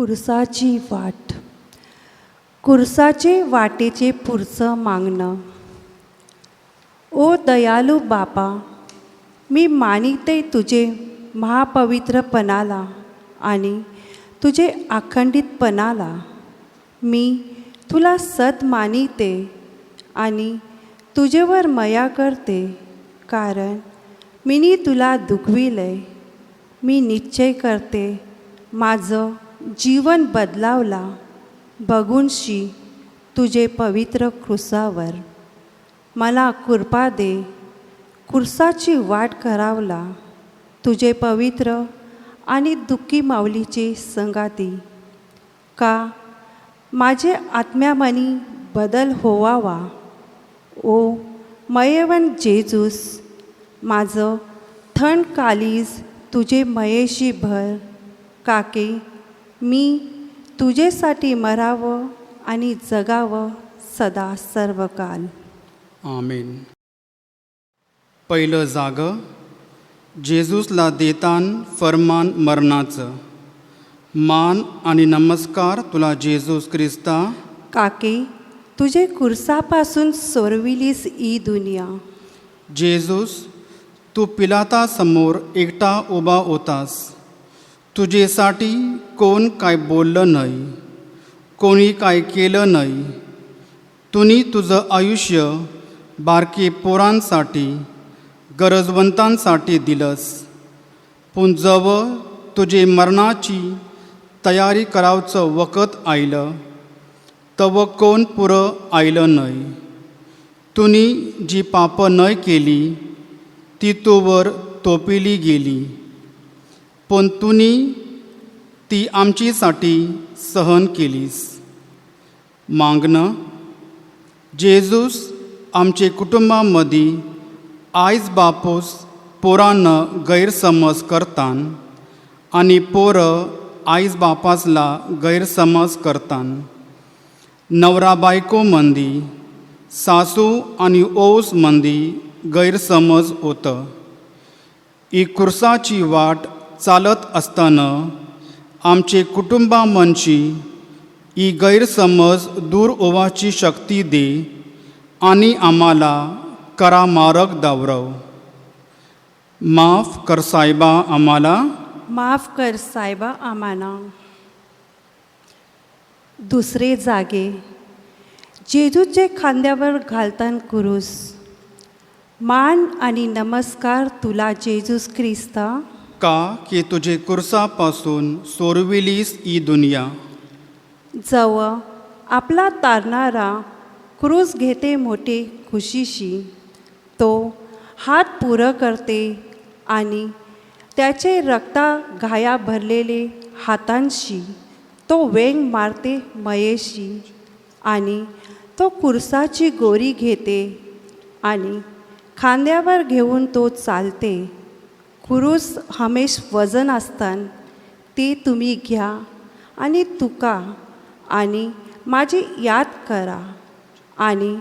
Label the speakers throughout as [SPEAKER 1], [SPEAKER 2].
[SPEAKER 1] कुरसाची वाट. कुरसाचे वाटेचे पुरचं मागणं. ओ दयालू बापा, मी मानिते तुझे महापवित्रपणाला आणि तुझे अखंडितपणाला. मी तुला सत मानिते आणि तुझेवर मया करते, कारण मीनी तुला दुखविले. मी निश्चय करते माझं जीवन बदलावला बघूनशी तुझे पवित्र क्रूसावर. मला कृपा दे कुरसाची वाट करावला तुझे पवित्र आणि दुःखी माऊलीचे संगाती. का माझे आत्म्यामनी बदल होवावा. ओ मयवन जेजूस, माझं थंड कालीज तुझे मयेशी भर. काके मी तुझेसाठी मरावं आणि जगावं सदा सर्वकाल.
[SPEAKER 2] आमेन. पहिलं जागं जेजूसला देतान फरमान मरणाचं. मान आणि नमस्कार तुला जेजूस ख्रिस्ता.
[SPEAKER 1] काके तुझे कुरसापासून सोरविलीस ई दुनिया.
[SPEAKER 2] जेजूस, तू पिलातासमोर एकटा उभा होतास. तुझेसाठी कोण काय बोललं नाही, कोणी काय केलं नाही. तुम्ही तुझं आयुष्य बारके पोरांसाठी, गरजवंतांसाठी दिलंस. पण जवळ तुझे मरणाची तयारी करावचं वखत आयलं तव कोण पुरं आयलं नाही. तुम्ही जी पापं नाही केली ती तोवर तोपिली गेली, पण तुम्ही ती आमचीसाठी सहन केलीस. मागणं जेजूस, आमचे कुटुंबामध्ये आयज बापूस पोरांना गैरसमज करतान आणि पोरं आईज बापासला गैरसमज करतान. नवरा बायको मंदी, सासू आणि ओस मंदी गैरसमज होतं. ही कुरसाची वाट चालत असताना आमचे कुटुंबामनची ही गैरसमज दूर होवाची शक्ती दे आणि आम्हाला करा मार्ग दावरव. माफ कर साहेबा आम्हाला.
[SPEAKER 1] माफ कर साहेबा आम्हाला. दुसरे जागे जेजूचे खांद्यावर घालतान कुरूस. मान आणि नमस्कार तुला जेजूस ख्रिस्ता.
[SPEAKER 2] का की तुझे कुरसापासून सोरविलीस ही दुनिया.
[SPEAKER 1] जवळ आपला तारणारा क्रूस घेते मोठे खुशीशी. तो हात पुरं करते आणि त्याचे रक्ता घाया भरलेले हातांशी तो वेंग मारते मयेशी. आणि तो कुरसाची गोरी घेते आणि खांद्यावर घेऊन तो चालते. कुरूस हमेश वजन असतान ते तुम्ही घ्या आणि तुका आणि माझी याद करा आणि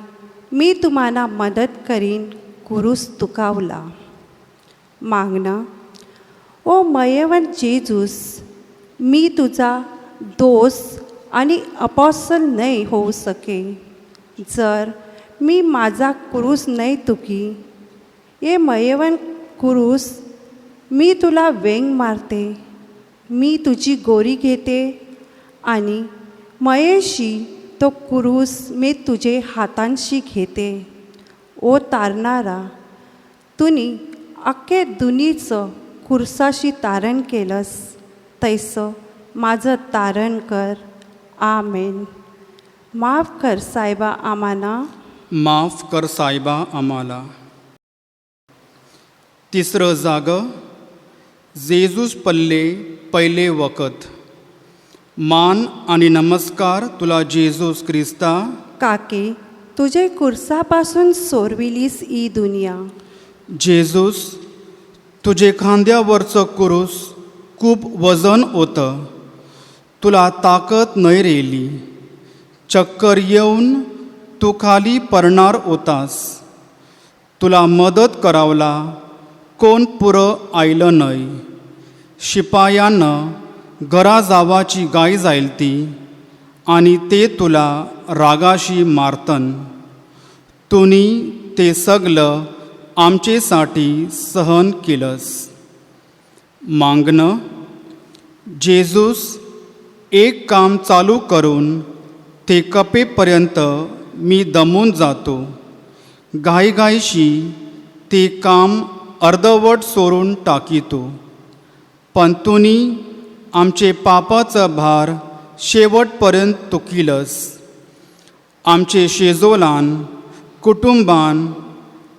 [SPEAKER 1] मी तुम्हाला मदत करीन कुरूस तुकावला. मागणं ओ मयवन जेजूस, मी तुझा दोस्त आणि अपॉसल नाही होऊ सके जर मी माझा कुरूस नाही तुकी. ये मयवन कुरूस, मी तुला वेंग मारते. मी तुझी गोरी घेते आणि मयेशी तो कुरूस मी तुझे हातांशी घेते. ओ तारणारा, तुम्ही अख्खे दुनीचं कुरसाशी तारण केलंस, तैसं माझं तारण कर. आमेन. माफ कर साहेबा आम्हाला.
[SPEAKER 2] माफ कर साहेबा आम्हाला. तिसरं जागं जेजूस पल्ले पहिले वखत. मान आणि नमस्कार तुला जेजूस ख्रिस्ता.
[SPEAKER 1] काके तुझे कुरसापासून सोरविलीस ई दुनिया.
[SPEAKER 2] जेजूस, तुझे खांद्यावरचं कुरूस खूप वजन होतं. तुला ताकद नाही राहिली. चक्कर येऊन तू खाली पडणार होतास. तुला मदत करावला कोण पुरं आयलं नाही. शिपायांनं घरा जावाची गाय जाईल ती आणि ते तुला रागाशी मारतन. तुनी ते सगळं आमचेसाठी सहन केलंस. मागणं. जेजूस, एक काम चालू करून ते कपेपर्यंत मी दमून जातो. घाईघाईशी ते काम अर्धवट सोडून टाकीतो. पण तुनी आमचे पापाचं भार शेवटपर्यंत तुकिलस. आमचे शेजोलान कुटुंबान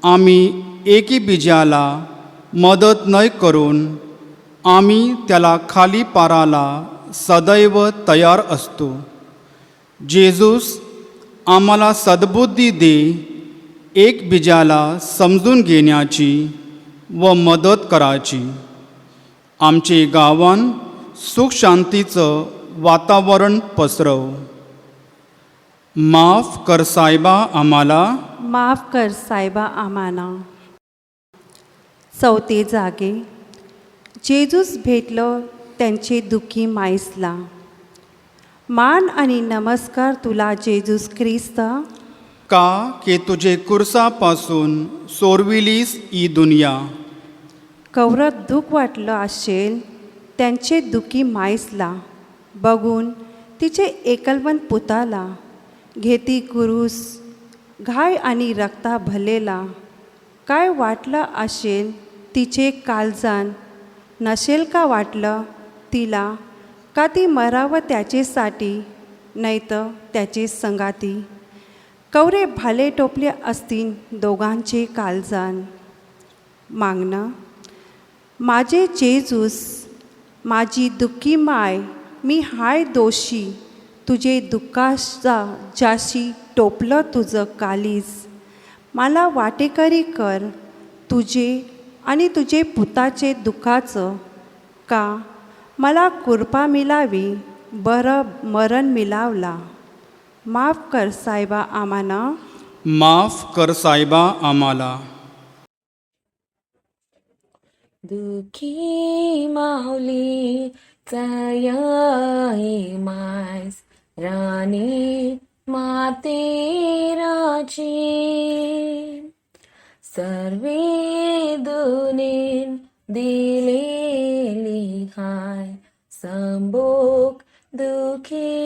[SPEAKER 2] आम्ही एकीबिजाला मदत नाही करून आम्ही त्याला खाली पाराला सदैव तयार असतो. जेजूस, आम्हाला सद्बुद्धी दे, एकबिजाला समजून घेण्याची व मदत करायची. आमचे गावान सुखशांतीचं वातावरण पसरव. माफ कर साहेबा आम्हाला.
[SPEAKER 1] माफ कर साहेबा आम्हाला. चौथे जागे जेजूस भेटलो त्यांचे दुःखी माईसला. मान आणि नमस्कार तुला जेजूस ख्रिस्त,
[SPEAKER 2] का के तुझे कुर्सापासून सोडविलीस ही दुनिया.
[SPEAKER 1] कवरत दुःख वाटलं असेल त्यांचे दुःखी माईसला बघून तिचे एकलवंत पुताला घेती कुरूस घाय आणि रक्ता भरलेला. काय वाटलं असेल तिचे काळजान, नसेल का वाटलं तिला का ती मरावं त्याचेसाठी नाही तर त्याचे संगाती. कवरे भाले टोपले असतील दोघांचे काळजान. मागणं. माझे जेजूस, माझी दुःखी माय, मी हाय दोषी. तुझे दुःखाचा जाशी टोपलं तुझं कालीज. मला वाटेकरी कर तुझे आणि तुझे पुताचे दुःखाचं. का मला कृपा मिळावी, बरं मरण मिळावला. माफ कर साहेबा आम्हाला.
[SPEAKER 2] माफ कर साहेबा आम्हाला.
[SPEAKER 3] दुःखी माऊली तयाई मायस, राणी मातेराची. सर्वे दुनीन दिलेली हाय, संभोग दुःखियांची.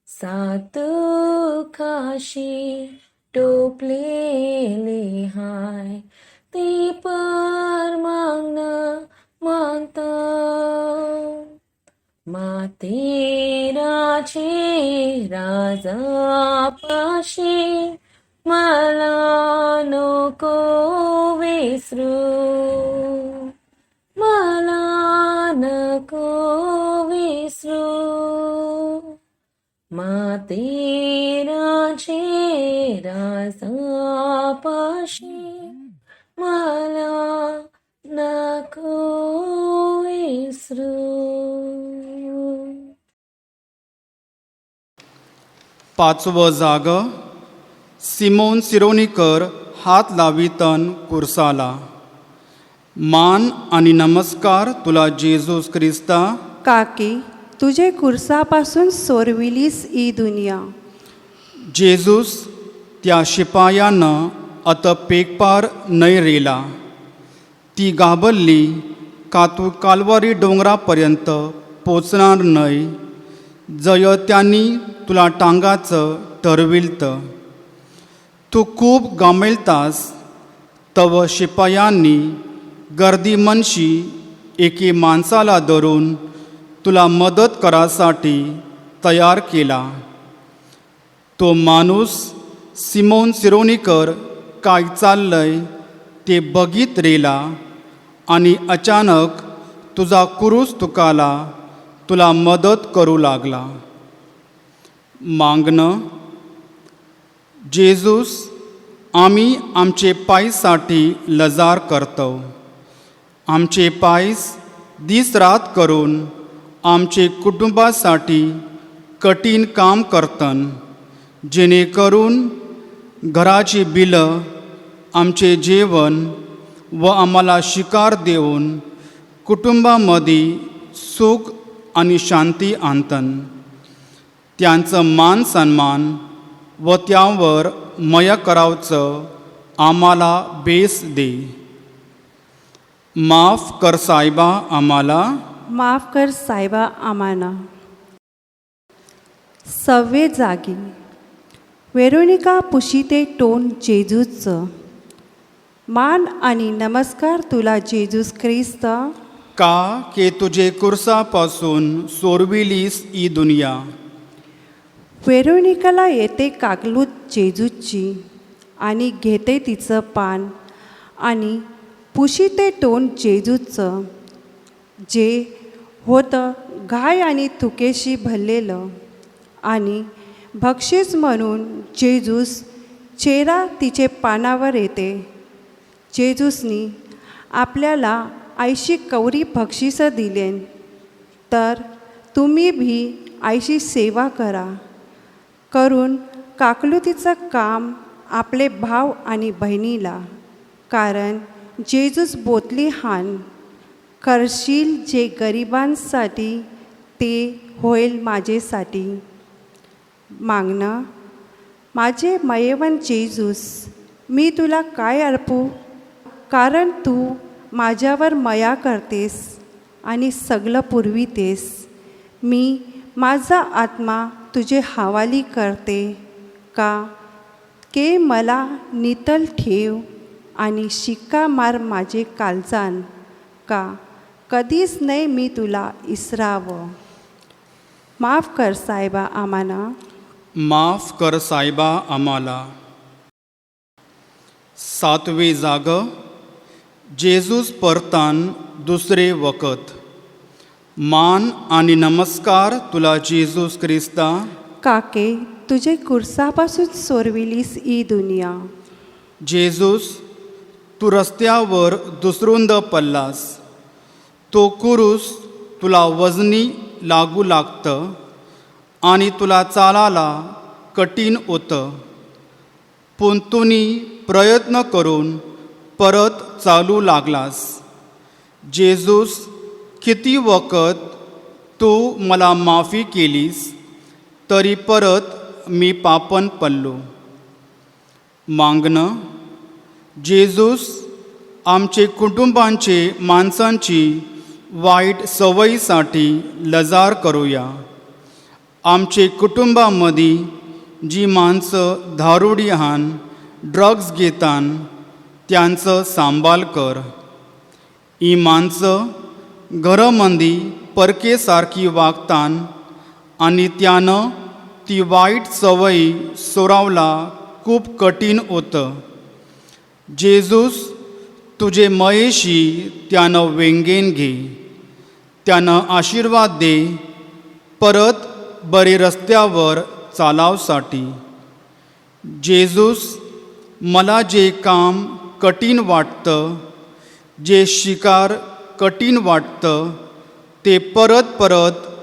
[SPEAKER 3] सातुखाशी टोपलेली हाय, ती पर मागणं मागता. मातेराचे राजापाशी मला नको विसरू, मला नको विसरू. मातेराचे राजापाशी मला नको विसरू.
[SPEAKER 2] पाचवं जाग. सिमोन सिरोनीकर हात लावितन कुर्साला. मान आणि नमस्कार तुला जेजूस ख्रिस्ता,
[SPEAKER 1] काकी तुझे कुर्सापासून सोरविलीस ही दुनिया.
[SPEAKER 2] जेजूस, त्या शिपायानं आता पेकपार नाही रेला. ती घाबरली का तू कालवारी डोंगरापर्यंत पोचणार नाही, जय त्यांनी तुला टांगाचं ठरविलतं. तू खूप गांभीलतास, तव शिपायांनी गर्दी मनशी एके माणसाला धरून तुला मदत करासाठी तयार केला. तो माणूस सिमोन सिरोनीकर काय चाललंय ते बघित रेला आणि अचानक तुझा कुरूस तुकाला तुला मदत करू लागला. मागणं. जेजूस, आम्ही आमचे पायसाठी लजार करतो. आमचे पायस दिस रात करून आमचे कुटुंबासाठी कठीण काम करतन, जेणेकरून घराची बिलं, आमचे जेवण व आम्हाला शिकार देऊन कुटुंबामध्ये सुख आणि शांती आणतन. त्यांचं मान सन्मान व त्यावर मय करावचं आम्हाला बेस दे. माफ कर साहेबा आम्हाला.
[SPEAKER 1] माफ कर साहेबा आम्हाला. 6 जागी वेरोनिका पुशिते टोन जेजूसचं. मान आणि नमस्कार तुला जेजूस ख्रिस्त,
[SPEAKER 2] का के तुझे कुर्सापासून सोडविलीस ही दुनिया.
[SPEAKER 1] वेरोनिकाला येते काकलूत जेजूची आणि घेते तिचं पान आणि पुशिते टोन जेजूचं, जे होतं घाय आणि थुकेशी भरलेलं. आणि बक्षीस म्हणून जेजूस चेहरा तिचे पानावर येते. जेजूसनी आपल्याला 80 कवरी बक्षिसं दिलेन, तर तुम्ही भी 80 सेवा करून काकलुतीचं काम आपले भाव आणि बहिणीला. कारण जेजूस बोतली हान करशील जे गरिबांसाठी ते होईल माझेसाठी. मागणं. माझे मयवन जेजूस, मी तुला काय अर्पू, कारण तू माझ्यावर मया करतेस आणि सगळं पुरवितेस. मी माझा आत्मा तुझे हवाली करते, का के मला नितल ठेव आणि शिक्का मार माझे कालजान, का कधीच नाही मी तुला इसरावं. माफ कर साहेबा आम्हाला.
[SPEAKER 2] माफ कर साहेबा आम्हाला. 7 जाग जेजूस परतान दुसरे वखत. मान आणि नमस्कार तुला जेजूस ख्रिस्ता,
[SPEAKER 1] काके तुझे कुर्सापासून सोरविलीस ही दुनिया.
[SPEAKER 2] जेजूस तू रस्त्यावर दुसरुंद पडलास. तो कुरूस तुला वजनी लागू लागतं आणि तुला चालायला कठीण होतं. पण तुम्ही प्रयत्न करून परत चालू लागलास. जेजूस किती वखत तू मला माफी केलीस, तरी परत मी पापन पडलो. मागणं. जेजूस आमचे कुटुंबांचे माणसांची वाईट सवयीसाठी लजार करूया. आमचे कुटुंबामध्ये जी माणसं दारुडी आहान, ड्रग्ज घेतान, त्यांचं सांभाळ कर. ही माणसं घरामध्ये परकेसारखी वागतान आणि त्यानं ती वाईट सवयी सोरावला खूप कठीण होतं. जेजूस तुझे मयेशी त्यानं वेंगेन घे. त्यानं आशीर्वाद दे परत बरे रस्त्यावर चालावसाठी. जेजूस मला जे काम कठीण वाटतं, जे शिकार कठीण वाटतं, ते परत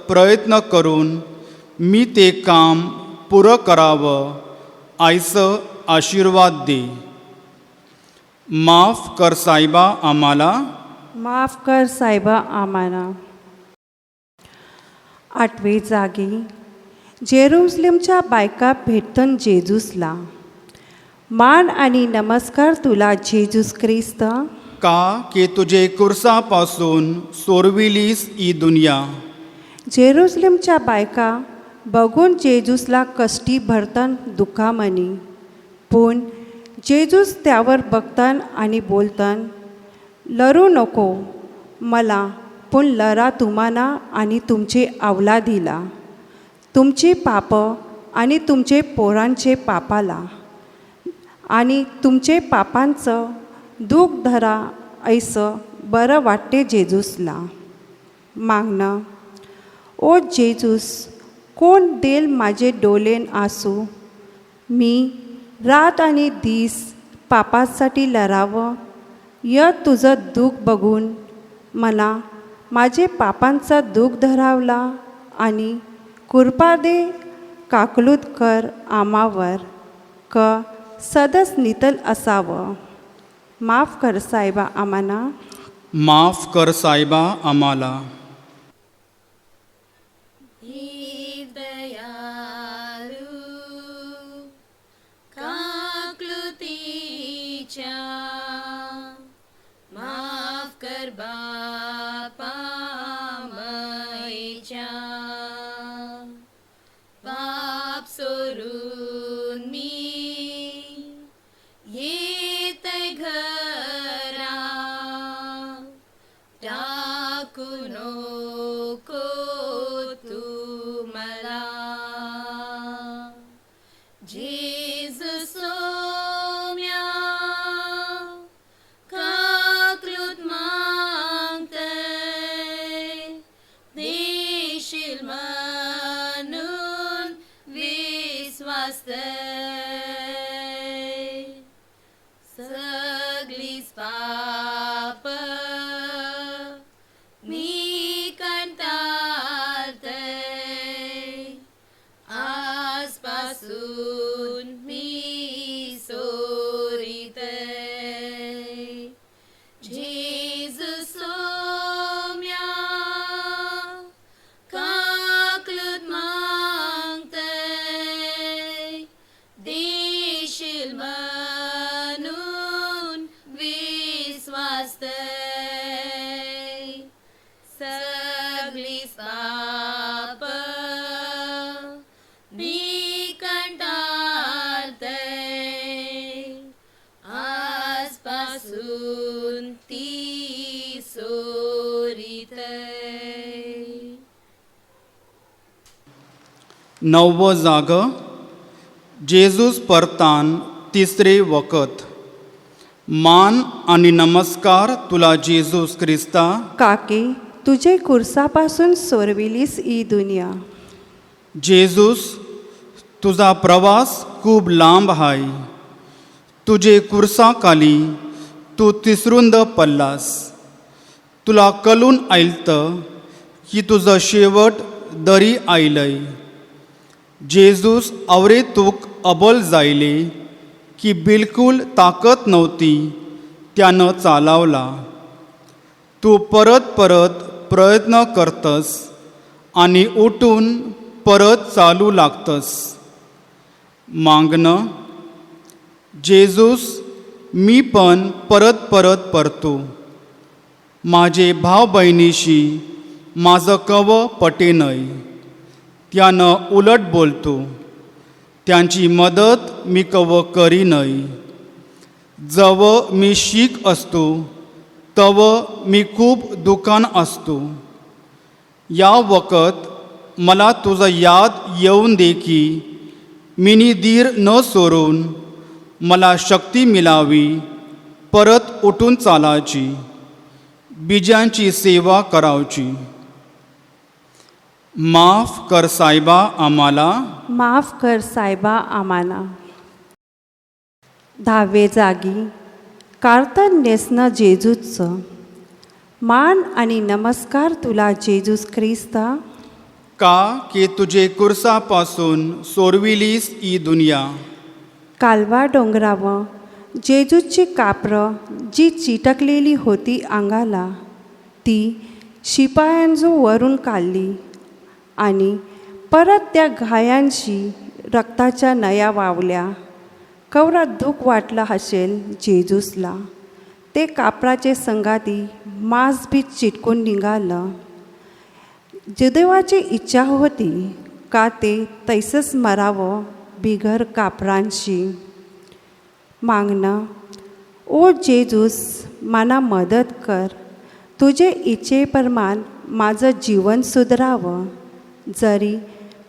[SPEAKER 2] प्रयत्न करून मी ते काम पुरं करावं आयचं आशीर्वाद दे. माफ कर साहेबा आम्हाला.
[SPEAKER 1] माफ कर साहेबा आम्हाला. 8 जागी जेरुसलेमच्या बायका भेटतन जेजूसला. मान आणि नमस्कार तुला जेजूस ख्रिस्त,
[SPEAKER 2] का के तुझे कुर्सापासून सोडविलीस ही दुनिया.
[SPEAKER 1] जेरुसलेमच्या बायका बघून जेजूसला कष्टी भरतन दुःखामनी. पण जेजूस त्यावर बघतन आणि बोलतन, लरू नको मला, पण लरा तुम्हाला आणि तुमचे अवलादीला, तुमची पाप आणि तुमचे पोरांचे पापाला, आणि तुमचे पापांचं दुःख धरा ऐसं बरं वाटते जेजूसला. मागणं. ओ जेजूस, कोण देल माझे डोलेन आसू. मी रात आणि दिस पापासाठी लढावं. तुझं दुःख बघून मला माझे पापांचं दुःख धरावला आणि कृपा दे काकलूत कर आमावर, क सदस नितल असावं. माफ कर साहेबा आम्हाला.
[SPEAKER 2] माफ कर सायबा आम्हाला.
[SPEAKER 3] दयाळू काकृतीच्या माफ कर बापा मायेच्या पाप सोडून मी येतय घरा टाकू नको तू मला. जेजू सोम्या काकृत मागतय देशील म्हणून विश्वासतय. सगळीच पाप मी कंटाळतय आजपासून मी सोरीतय. जेजू सोम्या काकलूत मागतय देशील म्हणून विश्वासतय. सगळी पाप मी कंटाळतय आजपासून ती सोरीतय.
[SPEAKER 2] 9 जाग. जेजूस परतान तिसरे वखत. मान आणि नमस्कार तुला जेजूस ख्रिस्ता.
[SPEAKER 1] काके तुझे कुर्सापासून सोरविलीस ही दुनिया.
[SPEAKER 2] जेजूस तुझा प्रवास खूप लांब आहे. तुझे कुर्साखाली तू तिसरुंद पडलास. तुला कळून आयलतं की तुझं शेवट दरी आयलंय. जेजूस अवरेतूक अबोल जायले की बिलकुल ताकद नव्हती त्यानं चालवला. तू परत परत प्रयत्न करतस आणि उठून परत चालू लागतस. मागणं. जेजूस मी पण परत परत पडतो. माझे भाव बहिणीशी माझं कव पटेनय. त्यानं उलट बोलतो. त्यांची मदत मी कव करीनय. जव मी शीक असतो तव मी खूप दुकान असतो. या वखत मला तुझं याद येऊन दे की मिनी धीर न सोडून मला शक्ती मिळावी परत उठून चालायची, बीजांची सेवा करावची. माफ कर सायबा आम्हाला.
[SPEAKER 1] माफ कर सायबा आम्हाला. 10 जागी. कार्तन नेसनं जेजूचं. मान आणि नमस्कार तुला जेजूस ख्रिस्ता.
[SPEAKER 2] का की तुझे कुर्सापासून सोडविलीस ही दुनिया.
[SPEAKER 1] कालवा डोंगरावर जेजूची कापरं जी चिटकलेली होती अंगाला ती शिपायांजो वरून काढली आणि परत त्या घायांशी रक्ताच्या नया वावल्या. कवरा दुःख वाटलं असेल जेजूसला. ते कापराचे संगाती मांस बी चिटकून निघालं. जुदेवाची इच्छा होती का ते तैसंच मरावं बिगर कापरांशी. मागणं. ओ जेजूस मला मदत कर. तुझे इच्छेप्रमाण माझं जीवन सुधारावं. जरी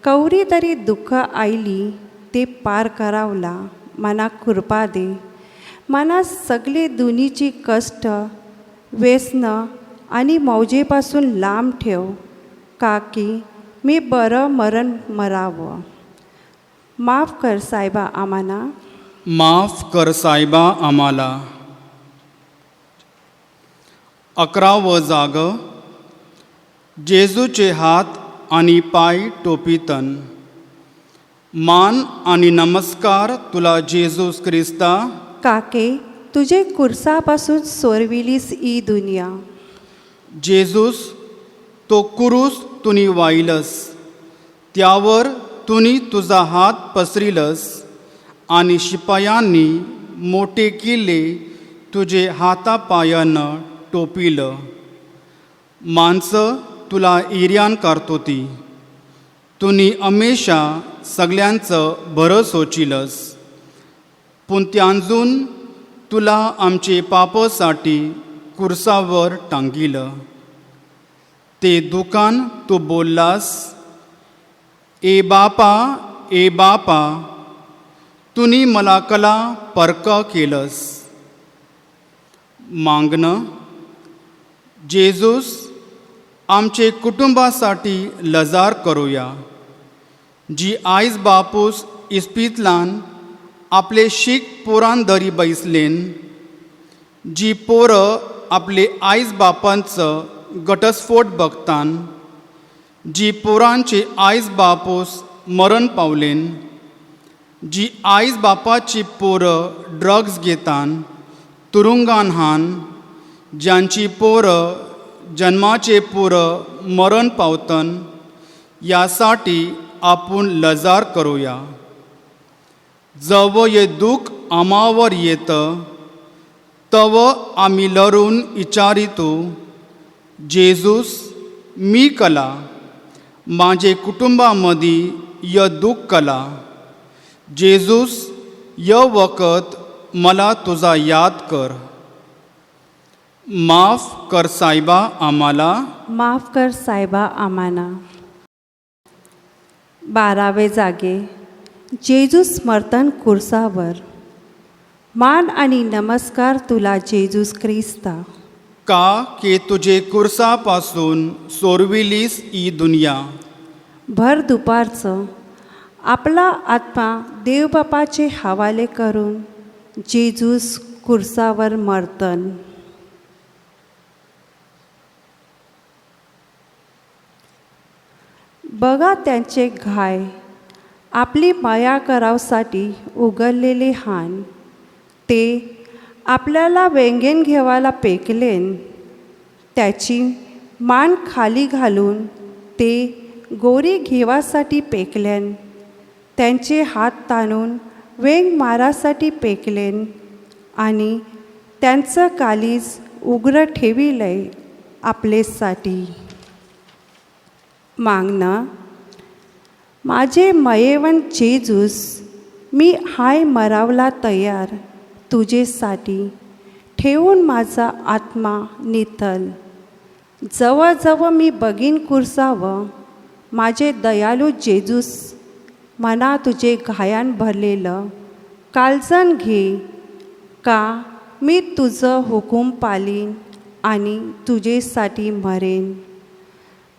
[SPEAKER 1] कवरी तरी दुःख आयली ते पार करावला मना कृपा दे. मना सगळे दुनीची कष्ट व्यसनं आणि मौजेपासून लांब ठेव. का की मी बरं मरण मरावं. माफ कर सायबा आम्हाला.
[SPEAKER 2] माफ कर सायबा आम्हाला. 11 जाग. जेजूचे हात आणि पाय टोपीतन. मान आणि नमस्कार तुला जेजूस ख्रिस्ता.
[SPEAKER 1] काके तुझे कुर्सापासून सोरविलीस ही दुनिया.
[SPEAKER 2] जेजूस तो कुरूस तुनी वाहिलस, त्यावर तुनी तुझा हात पसरिलस आणि शिपायांनी मोठे किल्ले तुझे हातापायानं टोपिलं. माणसं तुला एर्यान कारतोती, तुनी हमेशा सगळ्यांचं बरं सोचिलस. पूण त्यांजून तुला आमचे पापासाठी कुर्सावर टांगिलं. ते दुकान तू बोललास, ए बापा, तुनी मला कला परक केलंस. मागणं, जेजूस आमचे कुटुंबासाठी लजार करूया, जी आयज बापूस इस्पितलान आपले शीक पोरान धरी बैसलेन, जी पोरं आपले आईज बापांचं घटस्फोट बघतान, जी पोरांचे आईज बापूस मरण पावलेन, जी आईज बापाची पोरं ड्रग्स घेतान तुरुंगान हान, ज्यांची पोरं जन्माचे पोरं मरण पावतन, यासाठी आपण लजार करूया. जवळ हे दुःख आमावर येतं, तव आम्ही लरून विचारितो, जेजूस मी कला, माझे कुटुंबामधी य दुःख कला. जेजूस य वखत मला तुझा याद कर. माफ कर साहेबा आम्हाला.
[SPEAKER 1] माफ कर साहेबा आम्हाला. 12वे जागे जेजूस मर्तन कुर्सावर. मान आणि नमस्कार तुला जेजूस ख्रिस्ता,
[SPEAKER 2] का के तुझे कुर्सापासून सोरविलीस ही दुनिया.
[SPEAKER 1] भर दुपारचं आपला आत्मा देवबापाचे हवाले करून जेजूस कुर्सावर मर्तन. बघा त्यांचे घाय आपली माया करावसाठी उघडलेले हान. ते आपल्याला वेंगेन घेवायला पेकलेन. त्याची मान खाली घालून ते गोरी घेवासाठी पेकलेन. त्यांचे हात ताणून वेंग मारासाठी पेकलेन आणि त्यांचं कालीज उघडं ठेविलंय आपलेसाठी. मागणं, माझे मयेवन जेजूस, मी हाय मरावला तयार तुझेसाठी, ठेवून माझा आत्मा निथल. जवळ मी बघीन कुर्सावं, माझे दयालू जेजूस, मना तुझे घायान भरलेलं काळजण घे. का मी तुझं हुकूम पालीन आणि तुझेसाठी मरेन.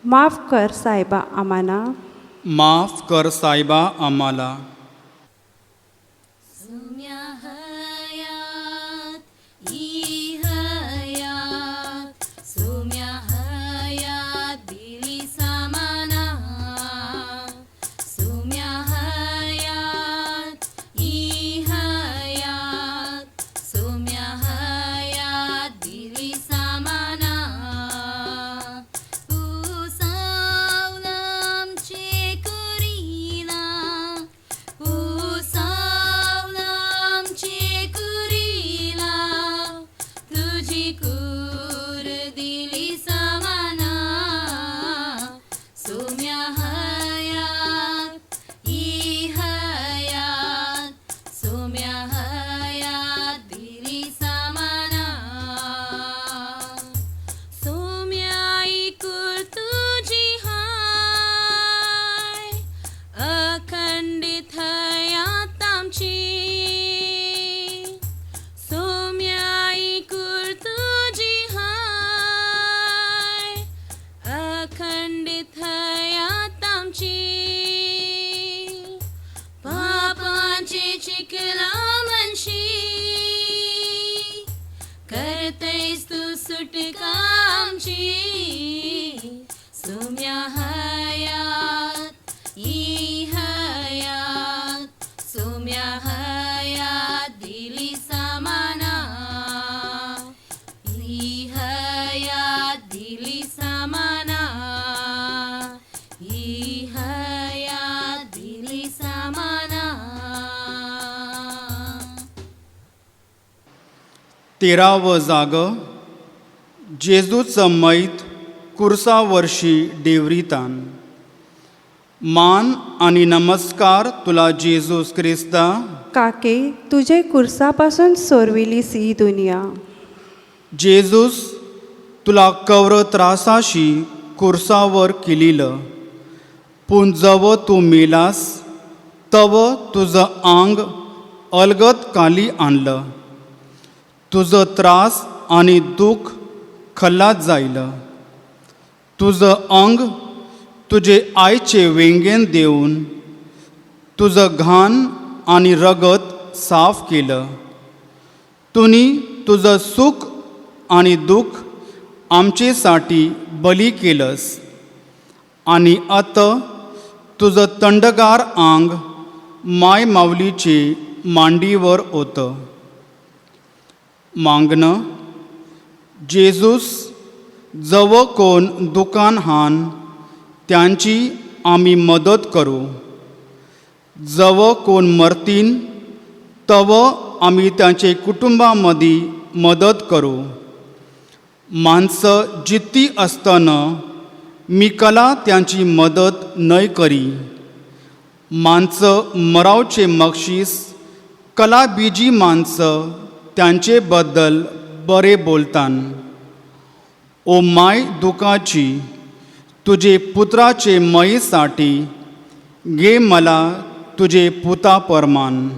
[SPEAKER 1] माफ कर साहेबा आम्हाला.
[SPEAKER 2] माफ कर साहेबा आम्हाला.
[SPEAKER 3] सुम्या हयात ई हयात, सुम्या हयात दिली सामाना. सुम्या हयात ई हयात, सुम्या हयात दिली सामाना. करतेस तू सुटका आमची. सुम्या हयात ई हयात, सुम्या हयात दिली सामाना. ई हयात दिली
[SPEAKER 2] 13वं जाग जेजूचं मैत कुर्सा वर्षी डेवरीतान. मान आणि नमस्कार तुला जेजूस ख्रिस्ता,
[SPEAKER 1] काके तुझे कुर्सापासून सोरविलीस ही दुनिया.
[SPEAKER 2] जेजूस तुला कवर त्रासाशी कुर्सावर केलेलं, पूण जवं तू मेलास तवं तुझं आंग अलगद खाली आणलं. तुझं त्रास आणि दुःख खल्लात जायलं. तुझं अंग तुझे आईचे वेंगेन देऊन तुझं घाण आणि रगत साफ केलं. तुनी तुझं सुख आणि दुःख आमचेसाठी बली केलंस आणि आता तुझं थंडगार आंग माय माऊलीचे मांडीवर होतं. मागणं, जेजूस जवळ कोण दुकान हान त्यांची आम्ही मदत करू. जवळ कोण मरतीन तवं आम्ही त्यांचे कुटुंबामध्ये मदत करू. माणसं जित्ती असताना मी कला त्यांची मदत नाही करी. माणसं मरावचे मक्षीस कला बीजी माणसं त्यांचेबद्दल बरे बोलतान. ओ माय दुखाची तुझे पुत्राचे मयीसाठी घे मला तुझे पुता परमान.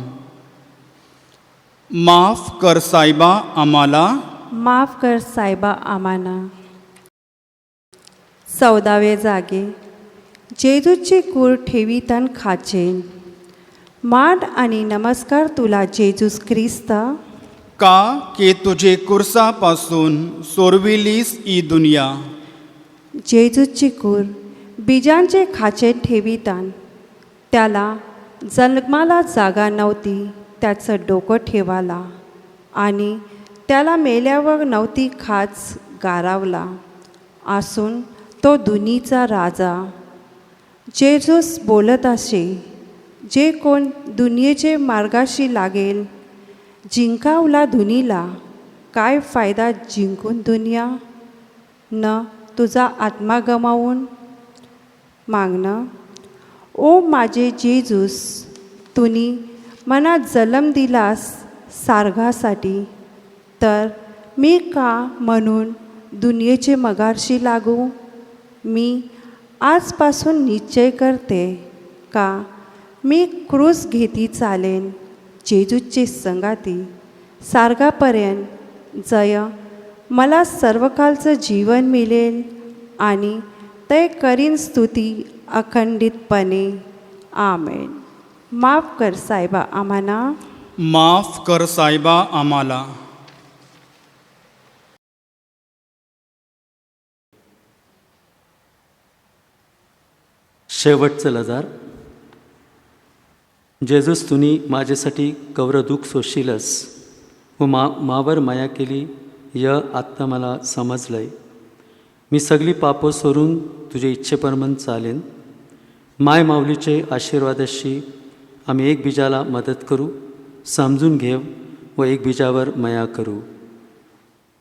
[SPEAKER 2] माफ कर साहेबा आम्हाला,
[SPEAKER 1] माफ कर साहेबा आम्हाना. 14वे जागे जेजूची कूर ठेवीतन खाचेन. मान आणि नमस्कार तुला जेजूस ख्रिस्ता,
[SPEAKER 2] का के तुझे कुर्सापासून सोरविलीस ही दुनिया.
[SPEAKER 1] जेजूची कूर बीजांचे खाचेन ठेवीतान. त्याला जन्माला जागा नव्हती त्याचं डोकं ठेवाला आणि त्याला मेल्यावर नव्हती खाच गारावला असून तो दुनीचा राजा. जेजूस बोलत असे, जे कोण दुनियेचे मार्गाशी लागेल जिंकावला दुनीला काय फायदा जिंकून दुनिया न तुझा आत्मा गमावून. मागणं, ओ माझे जेजूस तुनी मना जन्म दिलास सारगासाठी, तर मी का म्हणून दुनियेचे मगारशी लागू. मी आजपासून निश्चय करते का मी क्रूस घेती चालेन जेजूचे संगाती सारगापर्यंत जय मला सर्वकालचं जीवन मिळेल आणि ते करीन स्तुती अखंडितपणे. आमेन. माफ कर साहेबा आम्हाना,
[SPEAKER 2] माफ कर साहेबा आम्हाला.
[SPEAKER 4] शेवटचं लजार. जेजूस तुनी माझ्यासाठी कवर दुःख सोशीलस व मावर माया केली य आत्ता मला समजलंय. मी सगळी पापं सोडून तुझे इच्छेप्रमाणे चालेन. माय माऊलीचे आशीर्वादाशी आम्ही एकबीजाला मदत करू, समजून घेव व एकबीजावर माया करू.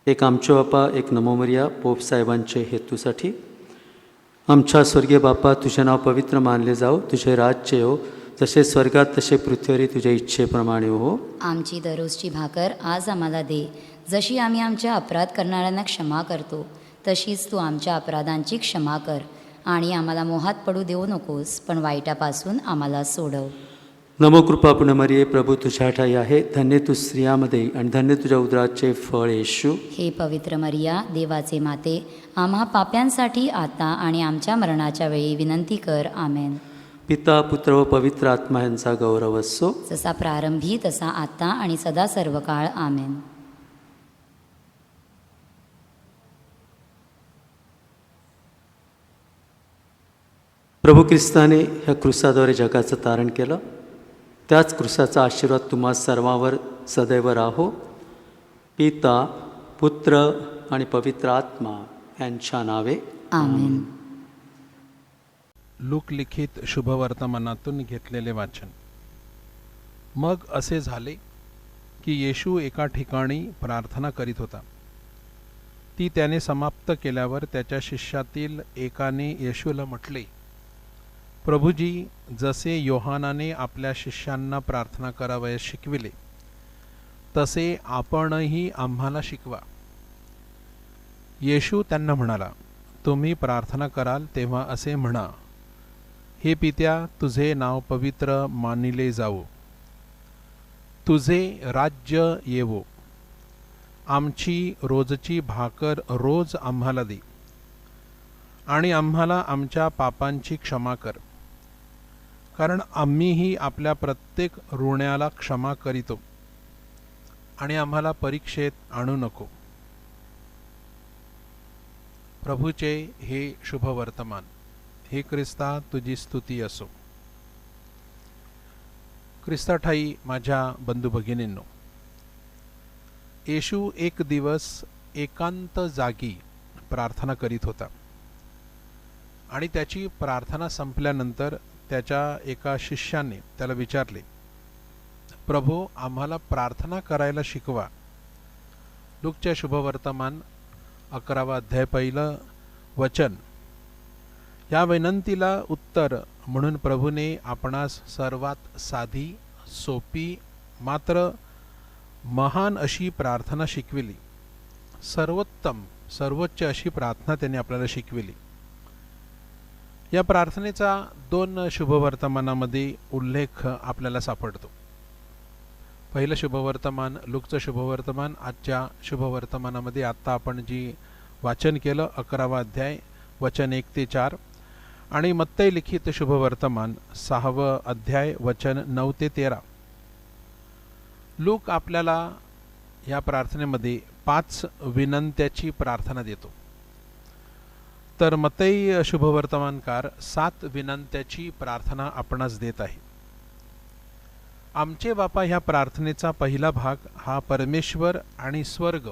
[SPEAKER 4] एक आमचे बापा, एक नमो मरिया पोप साहेबांचे हेतूसाठी. आमच्या स्वर्गीय बापा, तुझे नाव पवित्र मानले जाओ, तुझे राज्य हो, जसे स्वर्गात तसे पृथ्वीवरी तुझ्या इच्छेप्रमाणे हो.
[SPEAKER 5] आमची दररोजची भाकर आज आम्हाला दे, जशी आम्ही आमच्या अपराध करणाऱ्यांना क्षमा करतो तशीच तू आमच्या अपराधांची क्षमा कर. आणि आम्हाला मोहात पडू देऊ नकोस, पण वाईटापासून आम्हाला सोडव.
[SPEAKER 4] नमो कृपा पुण्य मरिये, प्रभू तुझ्या ठाई आहे, धन्य तू स्त्रियामध्ये आणि धन्य तुझ्या उदराचे फळ येशू.
[SPEAKER 5] हे पवित्र मरिया, देवाचे माते, आम्हा पाप्यांसाठी आता आणि आमच्या मरणाच्या वेळी विनंती कर. आमेन.
[SPEAKER 4] पिता, पुत्र व पवित्र आत्मा यांचा गौरव असो,
[SPEAKER 5] जसा प्रारंभी तसा आता आणि सदा सर्व काळ. आमेन.
[SPEAKER 4] प्रभू ख्रिस्ताने ह्या क्रुसाद्वारे जगाचं तारण केलं. त्याच क्रुसाचा आशीर्वाद तुम्हा सर्वांवर सदैव राहो. पिता, पुत्र आणि पवित्र आत्मा यांच्या नावे.
[SPEAKER 5] आमेन.
[SPEAKER 6] की येशू एका ठिकाणी प्रार्थना करीत होता. ती त्याने समाप्त केल्यावर त्याच्या शिष्यातील एकाने येशूला म्हटले, प्रभुजी, जसे योहानाने आपल्या शिष्यांना प्रार्थना करावयास शिकविले तसे आपणही आम्हाला शिकवा. येशू त्यांना म्हणाला, तुम्ही प्रार्थना कराल तेव्हा असे म्हणा, हे पित्या, तुझे नाव पवित्र मानिले जावो, तुझे राज्य येवो, आमची रोजची भाकर रोज आम्हाला दे, आणि आम्हाला आमच्या पापांची क्षमा कर, कारण आम्हीही आपल्या प्रत्येक ऋण्याला क्षमा करीतो, आणि आम्हाला परीक्षेत आणू नको. प्रभूचे हे शुभवर्तमान. हे ख्रिस्ता, तुझी स्तुती असो. ख्रिस्ताठाई माझ्या बंधू भगिनींनो, येशू एक दिवस एकांत जागी प्रार्थना करीत होता आणि त्याची प्रार्थना संपल्यानंतर त्याच्या एका शिष्याने त्याला विचारले, प्रभू, आम्हाला प्रार्थना करायला शिकवा. लूकच्या शुभवर्तमान 11 अध्याय 1 वचन. या विनंतीला उत्तर म्हणून प्रभूने आपणास सर्वात साधी, सोपी, मात्र महान अशी प्रार्थना शिकविली. सर्वोत्तम, सर्वोच्च अशी प्रार्थना त्यांनी आपल्याला शिकविली. या प्रार्थनेचा 2 शुभवर्तमानामध्ये उल्लेख आपल्याला सापडतो. पहिलं शुभवर्तमान लूकचं शुभवर्तमान आजच्या शुभवर्तमानामध्ये आत्ता आपण जी वाचन केलं 11वा अध्याय वचन 1 ते 4, आणि मत्तई लिखित शुभवर्तमान 6वं अध्याय वचन 9 ते 13. लूक आपल्याला या प्रार्थनेमध्ये 5 विनंत्याची प्रार्थना देतो, तर मत्तई शुभवर्तमानकार 7 विनंत्याची प्रार्थना आपणास देत आहे. आमचे बापा ह्या प्रार्थनेचा पहिला भाग हा परमेश्वर आणि स्वर्ग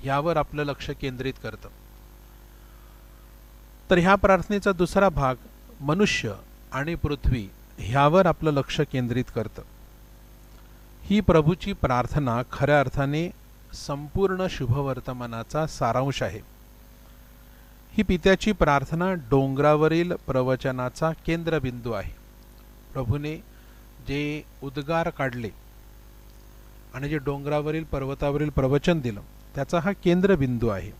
[SPEAKER 6] यावर आपलं लक्ष केंद्रित करतं. तर ह्या प्रार्थनेचा दुसरा भाग मनुष्य आणि पृथ्वी ह्यावर आपलं लक्ष केंद्रित करतं. ही प्रभूची प्रार्थना खऱ्या अर्थाने संपूर्ण शुभवर्तमानाचा सारांश आहे. ही पित्याची प्रार्थना डोंगरावरील प्रवचनाचा केंद्रबिंदू आहे. प्रभूने जे उद्गार काढले आणि जे डोंगरावरील पर्वतावरील प्रवचन दिलं त्याचा हा केंद्रबिंदू आहे.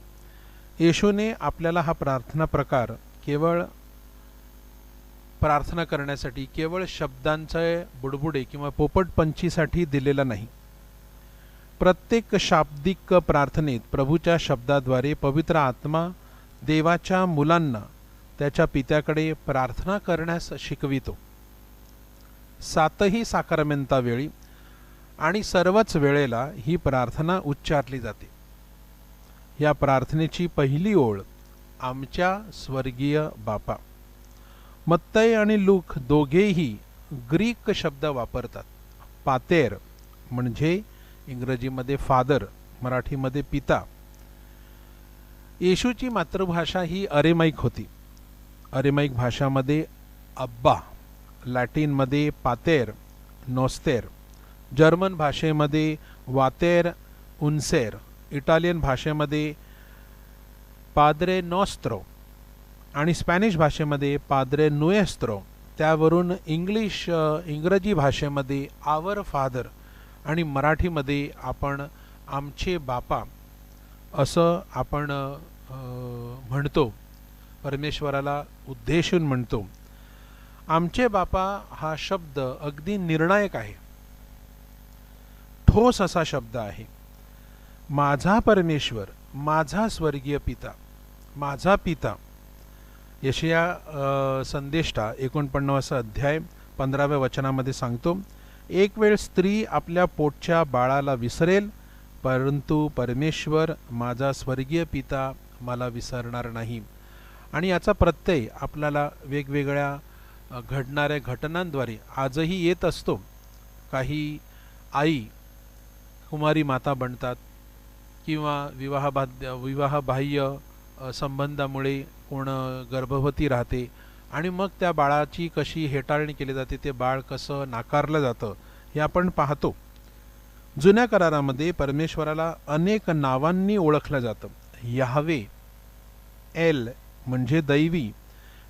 [SPEAKER 6] येशूने आपल्याला हा प्रार्थना प्रकार केवळ प्रार्थना करण्यासाठी, केवळ शब्दांचे बुडबुडे किंवा पोपटपंचीसाठी दिलेला नाही. प्रत्येक शाब्दिक प्रार्थनेत प्रभूच्या शब्दाद्वारे पवित्र आत्मा देवाच्या मुलांना त्याच्या पित्याकडे प्रार्थना करण्यास शिकवितो. 7ही साक्रमेंतावेळी आणि सर्वच वेळेला ही प्रार्थना उच्चारली जाते. या प्रार्थनेची पहिली ओळ आमच्या स्वर्गीय बापा. मत्तई आणि लूक दोघेही ग्रीक शब्द वापरतात. पातेर म्हणजे इंग्रजीमध्ये फादर, मराठीमध्ये पिता. येशूची मातृभाषा ही अरेमाइक होती. अरेमाइक भाषामध्ये अब्बा, लॅटिनमध्ये पातेर, नोस्तेर, जर्मन भाषेमध्ये वातेर, उन्सेर, इटालियन भाषेमध्ये पाद्रे नोस्त्रो आणि स्पॅनिश भाषेमध्ये पाद्रे नुएस्त्रो. त्यावरून इंग्रजी भाषेमध्ये आवर फादर आणि मराठीमध्ये आपण आमचे बापा असं आपण म्हणतो. परमेश्वराला उद्देशून म्हणतो. आमचे बापा हा शब्द अगदी निर्णायक आहे, ठोस असा शब्द आहे. माझा परमेश्वर, माझा स्वर्गीय पिता, माझा पिता. यशया संदेष्टा 49 अध्याय 15व्या वचनामध्ये सांगतो, एक वेळ स्त्री आपल्या पोटच्या बाळाला विसरेल, परंतु परमेश्वर माझा स्वर्गीय पिता मला विसरणार नाही. आणि याचा प्रत्यय आपल्याला वेगवेगळ्या घडणाऱ्या घटनांद्वारे आजही येत असतो. काही आई कुमारी माता बनतात किंवा विवाहबाह्य संबंधामुळे कोण गर्भवती राहते आणि मग त्या बाळाची कशी हेटाळणी केली जाते, ते बाळ कसं नाकारलं जातं हे आपण पाहतो. जुन्या करारामध्ये परमेश्वराला अनेक नावांनी ओळखलं जातं. याहवे, एल म्हणजे दैवी,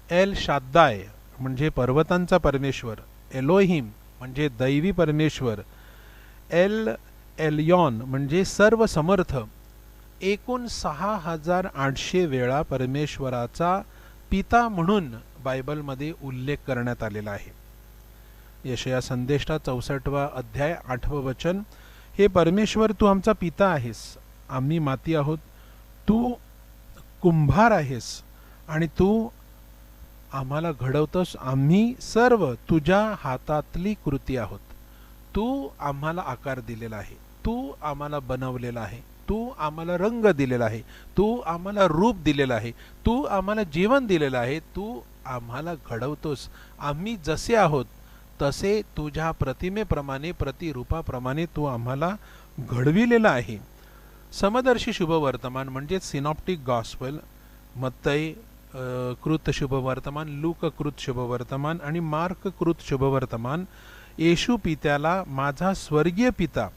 [SPEAKER 6] एल शाद्दाय म्हणजे पर्वतांचा परमेश्वर, एलोहिम म्हणजे दैवी परमेश्वर, एल एलयॉन म्हणजे सर्व समर्थ. एकूण 6800 वेळा परमेश्वराचा पिता म्हणून बायबलमध्ये उल्लेख करण्यात आलेला आहे. यशया संदेष्टा 64 अध्याय 8 वचन, हे परमेश्वर तू आमचा पिता आहेस, आम्ही माती आहोत, तू कुंभार आहेस आणि तू आम्हाला घडवतोस, आम्ही सर्व तुझ्या हातातली कृती आहोत. तू आम्हाला आकार दिलेला आहे, तू आम्हाला बनवलेला आहे, तू आम्हाला रंग दिलेला आहे, तू आम्हाला रूप दिलेलं आहे, तू आम्हाला जीवन दिलेलं आहे, तू आम्हाला घडवतोस. आम्ही जसे आहोत तसे तुझ्या प्रतिमेप्रमाणे प्रतिरूपाप्रमाणे तू आम्हाला घडविलेलं आहे. समदर्शी शुभवर्तमान म्हणजे सिनॉप्टिक गॉस्पल, मत्तई कृत शुभवर्तमान, लूक कृत शुभवर्तमान आणि मार्क कृत शुभवर्तमान येशू पित्याला माझा स्वर्गीय पिता,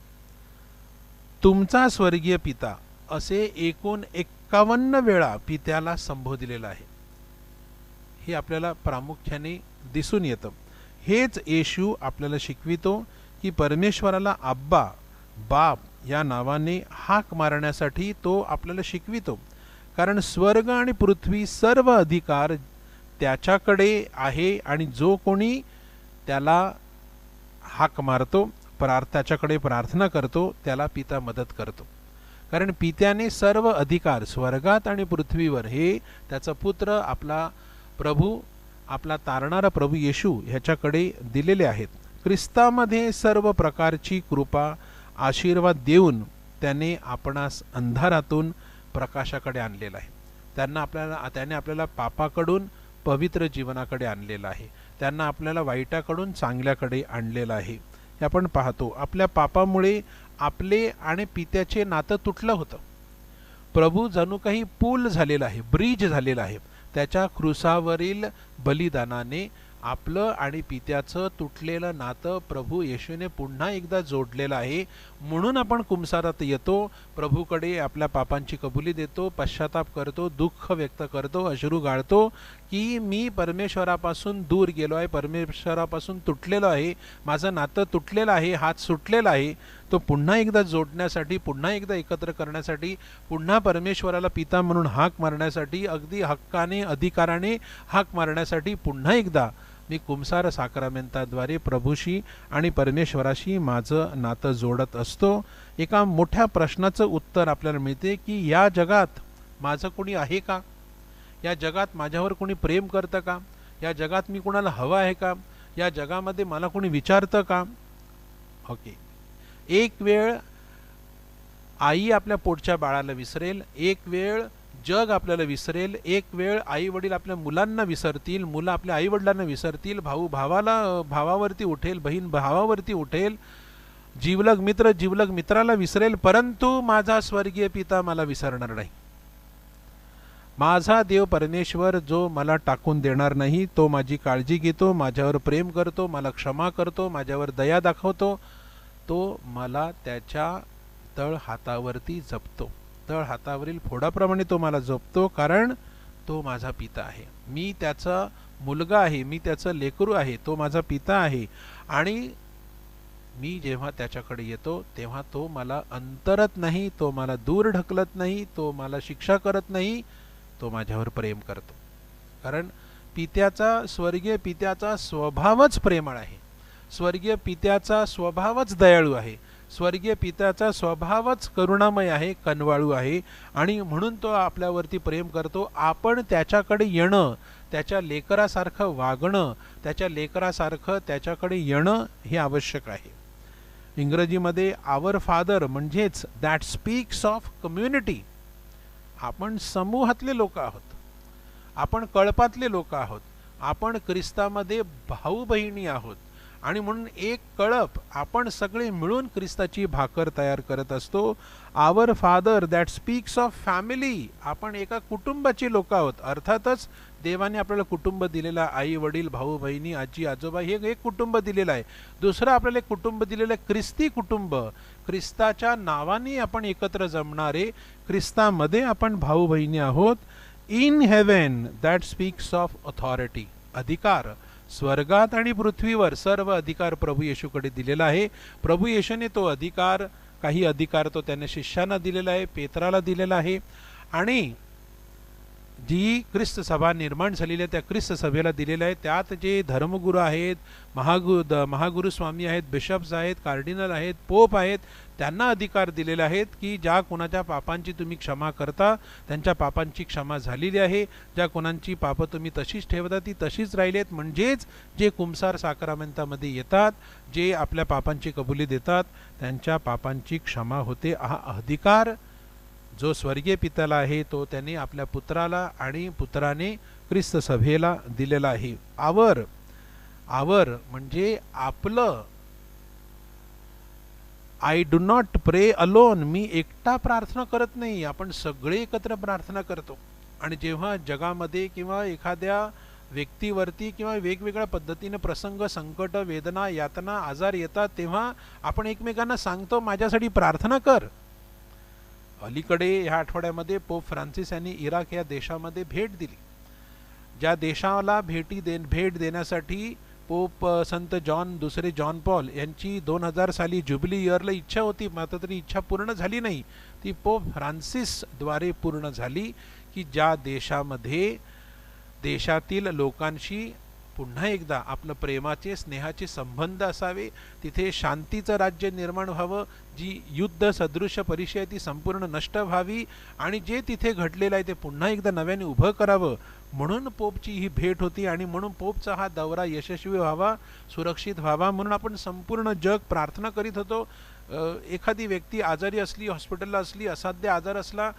[SPEAKER 6] तुमचा स्वर्गीय पिता असे एकूण 51 वेळा पित्याला संबोधिलेलं आहे. हे आपल्याला प्रामुख्याने दिसून येतं. हेच येशू आपल्याला शिकवितो की परमेश्वराला आब्बा, बाप या नावाने हाक मारण्यासाठी तो आपल्याला शिकवितो. कारण स्वर्ग आणि पृथ्वी सर्व अधिकार त्याच्याकडे आहे आणि जो कोणी त्याला हाक मारतो, त्याच्याकडे प्रार्थना करतो, त्याला पिता मदत करतो. कारण पित्याने सर्व अधिकार स्वर्गात आणि पृथ्वीवर हे त्याचा पुत्र आपला प्रभू, आपला तारणारा प्रभू येशू ह्याच्याकडे दिलेले आहेत. ख्रिस्तामध्ये सर्व प्रकारची कृपा आशीर्वाद देऊन त्याने आपणास अंधारातून प्रकाशाकडे आणलेला आहे. त्याने आपल्याला पापाकडून पवित्र जीवनाकडे आणलेलं आहे. त्यांना आपल्याला वाईटाकडून चांगल्याकडे आणलेलं आहे. हे आपण पाहतो. आपल्या पापामुळे आपले आणि पित्याचे नातं तुटलं होतं. प्रभू जणू काही पूल झालेला आहे, ब्रिज झालेला आहे. त्याच्या क्रुसावरील बलिदानाने आपलं आणि पित्याचं तुटलेलं नातं प्रभू येशूने पुन्हा एकदा जोडलेलं आहे. म्हणून आपण कुंसारात येतो, प्रभूकडे आपल्या पापांची कबुली देतो, पश्चाताप करतो, दुःख व्यक्त करतो, अश्रू गाळतो की मी परमेश्वरापासून दूर गेलो आहे, परमेश्वरापासून तुटलेलो आहे, माझं नातं तुटलेलं आहे, हात सुटलेला आहे. तो पुन्हा एकदा जोडण्यासाठी, पुन्हा एकदा एकत्र करण्यासाठी, पुन्हा परमेश्वराला पिता म्हणून हाक मारण्यासाठी, अगदी हक्काने अधिकाराने हाक मारण्यासाठी पुन्हा एकदा मी कुंसार साक्रामेंताद्वारे प्रभूशी आणि परमेश्वराशी माझं नातं जोडत असतो. एका मोठ्या प्रश्नाचं उत्तर आपल्याला मिळते की या जगात माझं कोणी आहे का? या जगात माझ्यावर कोणी प्रेम करतं का? या जगात मी कोणाला हवं आहे का? या जगामध्ये मला कोणी विचारतं का? ओके, एक वेळ आई आपल्या पोटच्या बाळाला विसरेल, एक वेळ जग आपल्याला विसरेल, एक वेळ आई वडील आपल्या मुलांना विसरतील, मुलं आपल्या आई वडिलांना विसरतील, भाऊ भावावरती उठेल, बहीण भावावरती उठेल, जीवलग मित्र जीवलग मित्राला विसरेल, परंतु माझा स्वर्गीय पिता मला विसरणार नाही. माझा देव परमेश्वर जो मला टाकून देणार नाही, तो माझी काळजी घेतो, माझ्यावर प्रेम करतो, मला क्षमा करतो, माझ्यावर दया दाखवतो, तो मला त्याच्या तळ हातावरती जपतो. तळ हातावरील फोडाप्रमाणे तो मला जपतो, कारण तो माझा पिता आहे. मी त्याचा मुलगा आहे, मी त्याचं लेकरू आहे, तो माझा पिता आहे. आणि मी जेव्हा त्याच्याकडे येतो तेव्हा तो मला अंतरत नाही, तो मला दूर ढकलत नाही, तो मला शिक्षा करत नाही, तो माझ्यावर प्रेम करतो. कारण पित्याचा, स्वर्गीय पित्याचा स्वभावच प्रेमळ आहे, स्वर्गीय पित्याचा स्वभावच दयाळू आहे, स्वर्गीय पित्याचा स्वभावच करुणामय आहे, कनवाळू आहे. आणि म्हणून तो आपल्यावरती प्रेम करतो. आपण त्याच्याकडे येणं, त्याच्या लेकरासारखं वागणं, त्याच्या लेकरासारखं त्याच्याकडे येणं हे आवश्यक आहे. इंग्रजीमध्ये आवर फादर म्हणजेच दॅट स्पीक्स ऑफ कम्युनिटी. आपण समूहातले लोक आहोत, आपण कळपातले लोक आहोत, आपण ख्रिस्तामध्ये भाऊ बहिणी आहोत आणि म्हणून एक कळप आपण सगळे मिळून ख्रिस्ताची भाकर तयार करत असतो. Our father that speaks of family, आपण एका कुटुंबाची लोक आहोत. अर्थातच देवाने आपल्याला कुटुंब दिलेलं आहे, आई वडील भाऊ बहिणी आजी आजोबा हे एक कुटुंब दिलेलं आहे. दुसरं आपल्याला एक कुटुंब दिलेलं आहे ख्रिस्ती कुटुंब, ख्रिस्ताच्या नावाने आपण एकत्र जमणारे, ख्रिस्तामध्ये आपण भाऊ बहिणी आहोत. In heaven that speaks of authority, अधिकार स्वर्गात आणि पृथ्वीवर सर्व अधिकार प्रभू येशूकडे दिलेला आहे. प्रभू येशूने तो अधिकार, काही अधिकार तो त्याने शिष्यांना दिलेला आहे, पेत्राला दिलेला आहे, आणि जी ख्रिस्त सभा निर्माण झालेली आहे त्या ख्रिस्त सभेला दिलेलं आहे. त्यात जे धर्मगुरू आहेत, महागुरू स्वामी आहेत, बिशप्स आहेत, कार्डिनल आहेत, पोप आहेत, त्यांना अधिकार दिलेले आहेत की ज्या कोणाच्या पापांची तुम्ही क्षमा करता त्यांच्या पापांची क्षमा झालेली आहे, ज्या कोणाची पापं तुम्ही तशीच ठेवता ती तशीच राहिली आहेत. म्हणजेच जे कुंसार साक्रामेंतामध्ये येतात, जे आपल्या पापांची कबुली देतात, त्यांच्या पापांची क्षमा होते. हा अधिकार जो स्वर्गीय पित्याला आहे तो त्याने आपल्या पुत्राला आणि पुत्राने ख्रिस्त सभेला दिलेला आहे. आवर म्हणजे आपलं. आय डू नॉट प्रे अलोन, मी एकटा प्रार्थना करत नाही, आपण सगळे एकत्र प्रार्थना करतो. आणि जेव्हा जगामध्ये किंवा एखाद्या व्यक्तीवरती किंवा वेगवेगळ्या पद्धतीने प्रसंग, संकट, वेदना, यातना, आजार येतात तेव्हा आपण एकमेकांना सांगतो माझ्यासाठी प्रार्थना कर. अलीकडे ह्या आठवड्यामध्ये पोप फ्रान्सिस यांनी इराक या देशामध्ये भेट दिली. ज्या देशाला भेट देण्यासाठी पोप संत दुसरे जॉन पॉल यांची 2000 साली जुबिली इयरला इच्छा होती, मात्र तरी इच्छा पूर्ण झाली नाही. ती पोप फ्रान्सिस द्वारे पूर्ण झाली की ज्या देशामध्ये देशातील लोकांशी पुन्हा एकदा आपलं प्रेमाचे स्नेहाचे संबंध असावे, तिथे शांतीचं राज्य निर्माण व्हावं, जी युद्ध सदृश्य परिषय ती संपूर्ण नष्ट व्हावी आणि जे तिथे घडलेलं आहे ते पुन्हा एकदा नव्याने उभं करावं, म्हणून पोपची ही भेट होती. आणि म्हणून पोपचा हा दौरा यशस्वी व्हावा, सुरक्षित व्हावा म्हणून आपण संपूर्ण जग प्रार्थना करीत होतो. एखादी व्यक्ती आजारी असली, हॉस्पिटलला असली, असाध्य आजार असला,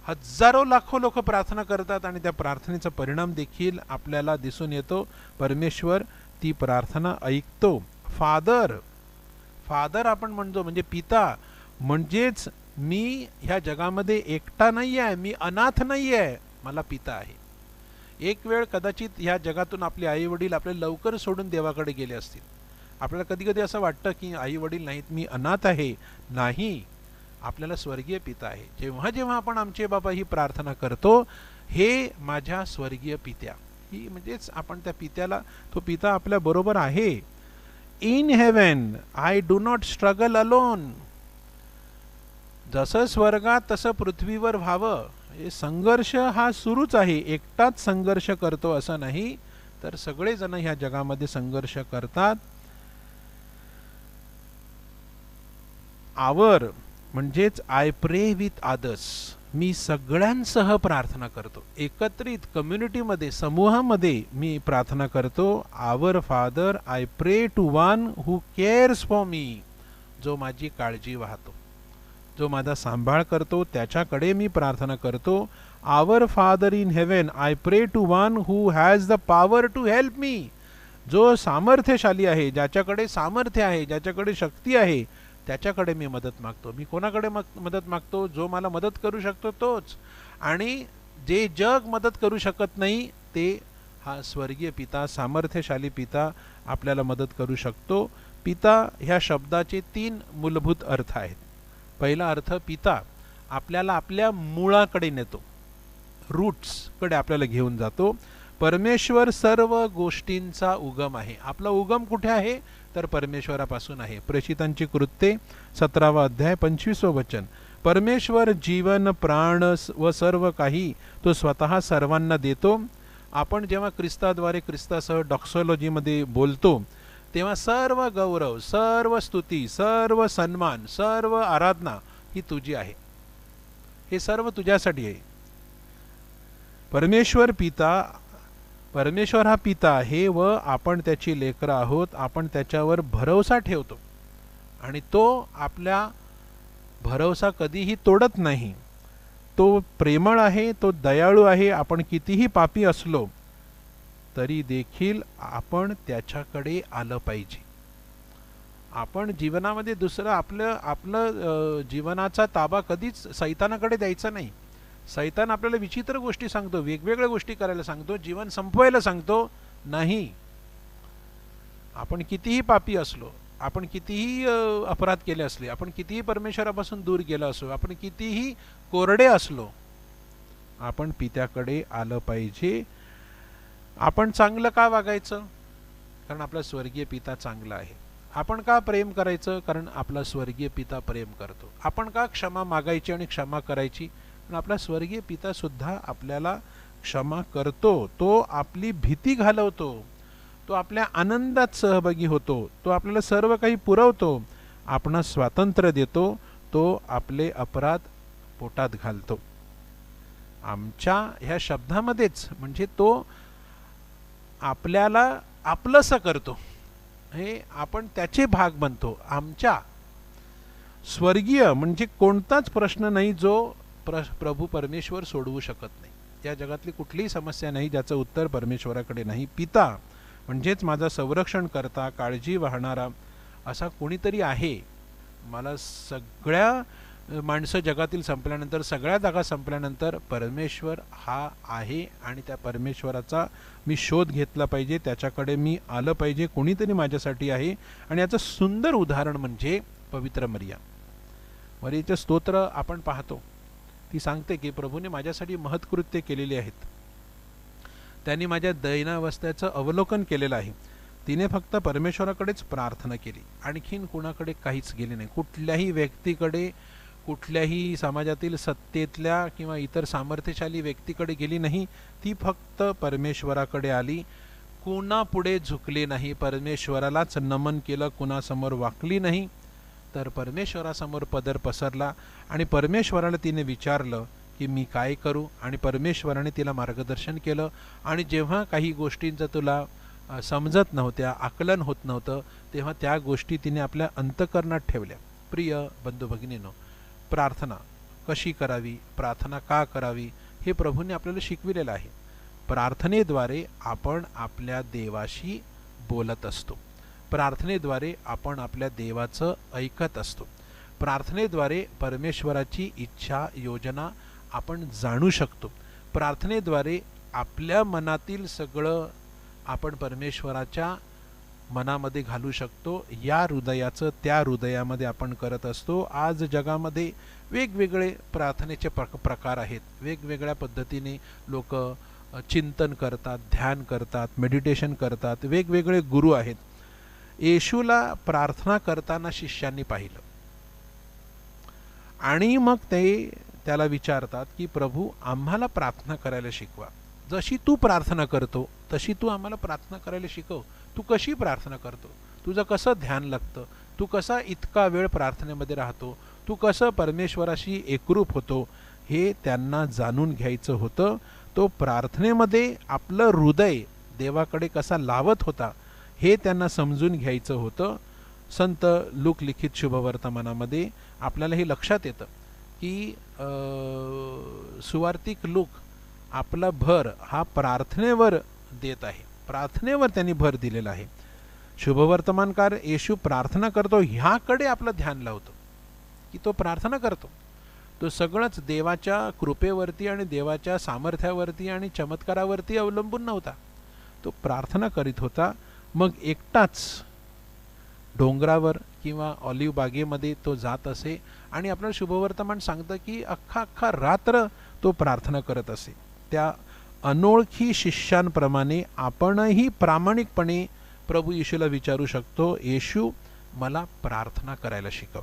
[SPEAKER 6] हजारो लाखो लोक प्रार्थना करतात आणि त्या प्रार्थनेचा परिणाम देखील आपल्याला दिसून येतो. परमेश्वर ती प्रार्थना ऐकतो. फादर आपण म्हणतो म्हणजे पिता, म्हणजेच मी ह्या जगामध्ये एकटा नाही आहे, मी अनाथ नाही आहे, मला पिता आहे. एक वेळ कदाचित ह्या जगातून आपले आई वडील आपले लवकर सोडून देवाकडे गेले असतील. आपल्याला कधी कधी असं वाटतं की आई वडील नाहीत, मी अनाथ आहे. नाही, आपल्याला स्वर्गीय पिता आहे. जेव्हा जेव्हा आपण आमचे बाबा ही प्रार्थना करतो, हे माझ्या स्वर्गीय पित्या, ही म्हणजेच आपण त्या पित्याला, तो पिता आपल्या बरोबर आहे. In heaven I do not struggle alone, जसं स्वर्गात तसं पृथ्वीवर व्हावं. हे संघर्ष हा सुरूच आहे, एकटाच संघर्ष करतो असं नाही, तर सगळेजण ह्या जगामध्ये संघर्ष करतात. आवर म्हणजेच आय प्रे विथ अदर्स, मी सगळ्यांसह प्रार्थना करतो, एकत्रित कम्युनिटीमध्ये, समूहामध्ये मी प्रार्थना करतो. Our father I pray to one who cares for me, जो माझी काळजी वाहतो, जो माझा सांभाळ करतो, त्याच्याकडे मी प्रार्थना करतो. Our father in heaven I pray to one who has the power to help me, जो सामर्थ्यशाली आहे, ज्याच्याकडे सामर्थ्य आहे, ज्याच्याकडे शक्ती आहे, त्याच्याकडे मी मदत मागतो. मी कोणाकडे मदत मागतो? जो मला मदत करू शकतो तोच. आणि जे जग मदत करू शकत नाही ते हा स्वर्गीय पिता, सामर्थ्यशाली पिता आपल्याला मदत करू शकतो. पिता ह्या शब्दाचे 3 मूलभूत अर्थ आहेत. पहिला अर्थ, पिता आपल्याला आपल्या मुळाकडे नेतो, रूट्सकडे आपल्याला घेऊन जातो. परमेश्वर सर्व गोष्टींचा उगम आहे. आपला उगम कुठे आहे? तर परमेश्वरापासून आहे. प्रेषितांची कृत्ये 17वा अध्याय 25वं वचन. परमेश्वर जीवन, प्राण व सर्व काही तो स्वतः सर्वांना देतो. आपण जेव्हा ख्रिस्ताद्वारे ख्रिस्तासह डॉक्सॉलॉजीमध्ये बोलतो तेव्हा सर्व गौरव, सर्व स्तुती, सर्व सन्मान, सर्व आराधना ही तुझी आहे. हे सर्व तुझ्यासाठी आहे. परमेश्वर हा पिता आहे व आपण त्याची लेकरं आहोत. आपण त्याच्यावर भरोसा ठेवतो आणि तो आपला भरोसा कधीही तोडत नाही. तो प्रेमळ आहे, तो दयाळू आहे. आपण कितीही पापी असलो तरी देखील आपण त्याच्याकडे आलं पाहिजे. आपण जीवनामध्ये दुसरं आपलं आपलं जीवनाचा ताबा कधीच सैतानाकडे द्यायचा नाही. सैतान आपल्याला विचित्र गोष्टी सांगतो, वेगवेगळ्या गोष्टी करायला सांगतो, जीवन संपवायला सांगतो. नाही, आपण कितीही पापी असलो, आपण कितीही अपराध केले असले, आपण कितीही परमेश्वरापासून दूर गेलो असो, आपण कितीही कोरडे असलो, आपण पित्याकडे आलं पाहिजे. आपण चांगलं का वागायचं? कारण आपला स्वर्गीय पिता चांगला आहे. आपण का प्रेम करायचं? कारण आपला स्वर्गीय पिता प्रेम करतो. आपण का क्षमा मागायची आणि क्षमा करायची? कारण आपला स्वर्गीय पिता सुद्धा आपल्याला क्षमा करतो. तो आपली भीती घालवतो, तो आपल्या आनंदात सहभागी होतो, तो आपल्याला सर्व काही पुरवतो, आपणास स्वातंत्र्य देतो, तो आपले अपराध पोटात घालतो. आमच्या ह्या शब्दामध्येच म्हणजे तो आपल्याला आपलंसं करतो, हे आपण त्याचे भाग बनतो. आमच्या स्वर्गीय म्हणजे कोणताच प्रश्न नाही जो प्रभू परमेश्वर सोडवू शकत नाही. या जगातली कुठलीही समस्या नाही ज्याचं उत्तर परमेश्वराकडे नाही. पिता म्हणजेच माझा संरक्षण करता, काळजी वाहणारा असा कोणीतरी आहे. मला सगळ्या माणसं जगातील संपल्यानंतर, सगळ्या जागा संपल्यानंतर परमेश्वर हा आहे आणि त्या परमेश्वराचा मी शोध घेतला पाहिजे, त्याच्याकडे मी आलं पाहिजे. कोणीतरी माझ्यासाठी आहे. आणि याचं सुंदर उदाहरण म्हणजे पवित्र मरिया. मरियाचे स्तोत्र आपण पाहतो. ती सांगते की प्रभूने माझ्यासाठी महत्कृत्य केलेली आहेत, त्यांनी माझ्या दैनावस्थेचं अवलोकन केलेलं आहे. तिने फक्त परमेश्वराकडेच प्रार्थना केली, आणखीन कुणाकडे काहीच गेले नाही. कुठल्याही व्यक्तीकडे, कुठल्याही समाजातील सत्तेतल्या किंवा इतर सामर्थ्यशाली व्यक्तीकडे गेली नाही. ती फक्त परमेश्वराकडे आली, कुणापुढे झुकली नाही, परमेश्वरालाच नमन केलं, कुणासमोर वाकली नाही, तर परमेश्वरासमोर पदर पसरला आणि परमेश्वराला तिने विचारलं की मी काय करू. आणि परमेश्वराने तिला मार्गदर्शन केलं. आणि जेव्हा काही गोष्टींचं तुला समजत नव्हत्या, आकलन होत नव्हतं, तेव्हा त्या गोष्टी तिने आपल्या अंतःकरणात ठेवल्या. प्रिय बंधू भगिनींनो, प्रार्थना कशी करावी, प्रार्थना का करावी, हे प्रभूने आपल्याला शिकविलेलं आहे. प्रार्थनेद्वारे आपण आपल्या देवाशी बोलत असतो. प्रार्थनेद्वारे आपण आपल्या देवाचं ऐकत असतो. प्रार्थनेद्वारे परमेश्वराची इच्छा, योजना आपण जाणू शकतो. प्रार्थनेद्वारे आपल्या मनातील सगळं आपण परमेश्वराच्या मनामध्ये घालू शकतो. या हृदयाचं त्या हृदयामध्ये आपण करत असतो. आज जगामध्ये वेगवेगळे प्रार्थनेचे प्रकार आहेत. वेगवेगळ्या पद्धतीने लोक चिंतन करतात, ध्यान करतात, मेडिटेशन करतात. वेगवेगळे गुरु आहेत. येशूला प्रार्थना करताना शिष्यांनी पाहिलं आणि मग ते त्याला विचारतात की प्रभू आम्हाला प्रार्थना करायला शिकवा. जशी तू प्रार्थना करतो तशी तू आम्हाला प्रार्थना करायला शिकव. तू कशी प्रार्थना करतो, तुझं कसं ध्यान लागतं, तू कसा इतका वेळ प्रार्थनेमध्ये राहतो, तू कसं परमेश्वराशी एकरूप होतो, हे त्यांना जाणून घ्यायचं होतं. तो प्रार्थनेमध्ये आपलं हृदय देवाकडे कसा लावत होता हे त्यांना समजून घ्यायचं होतं. संत लूक लिखित शुभवर्तमानामध्ये आपल्याला हे लक्षात येतं की सुवार्तिक लूक आपला भर हा प्रार्थनेवर देत आहे. प्रार्थनेवर त्यांनी भर दिलेला आहे. शुभवर्तमानकार येशू प्रार्थना करतो ह्याकडे आपलं ध्यान लावतो की तो प्रार्थना करतो. तो सगळंच देवाच्या कृपेवरती आणि देवाच्या सामर्थ्यावरती आणि चमत्कारावरती अवलंबून नव्हता. तो प्रार्थना करीत होता. मग एकटाच डोंगरावर किंवा ऑलिव्ह बागेमध्ये तो जात असे आणि आपल्याला शुभवर्तमान सांगतं की अख्खा रात्र तो प्रार्थना करत असे. त्या अनोळखी शिष्यांप्रमाणे आपणही प्रामाणिकपणे प्रभू येशूला विचारू शकतो, येशू मला प्रार्थना करायला शिकव.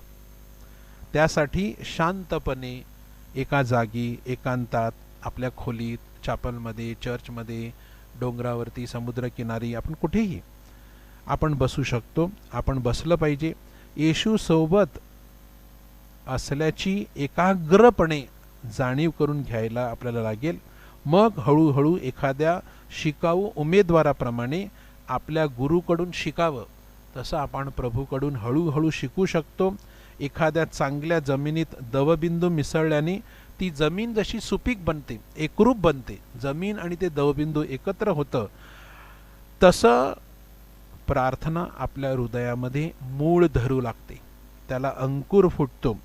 [SPEAKER 6] त्यासाठी शांतपणे एका जागी एकांतात आपल्या खोलीत, चॅपलमध्ये, चर्चमध्ये, डोंगरावरती, समुद्रकिनारी, आपण कुठेही आपण बसू शकतो. आपण बसलं पाहिजे. येशू सोबत असल्याची एकाग्रपणे जाणीव करून घ्यायला आपल्याला लागेल. मग हळूहळू एखाद्या शिकाऊ उमेदवाराप्रमाणे आपल्या गुरुकडून शिकावं तसं आपण प्रभूकडून हळूहळू शिकू शकतो. एखाद्या चांगल्या जमिनीत दवबिंदू मिसळल्याने ती जमीन जशी सुपीक बनते, एकरूप बनते, जमीन आणि ते दवबिंदू एकत्र होतं, तसं प्रार्थना आपल्या हृदयामध्ये मूळ धरू लागते, त्याला अंकुर फुटतो.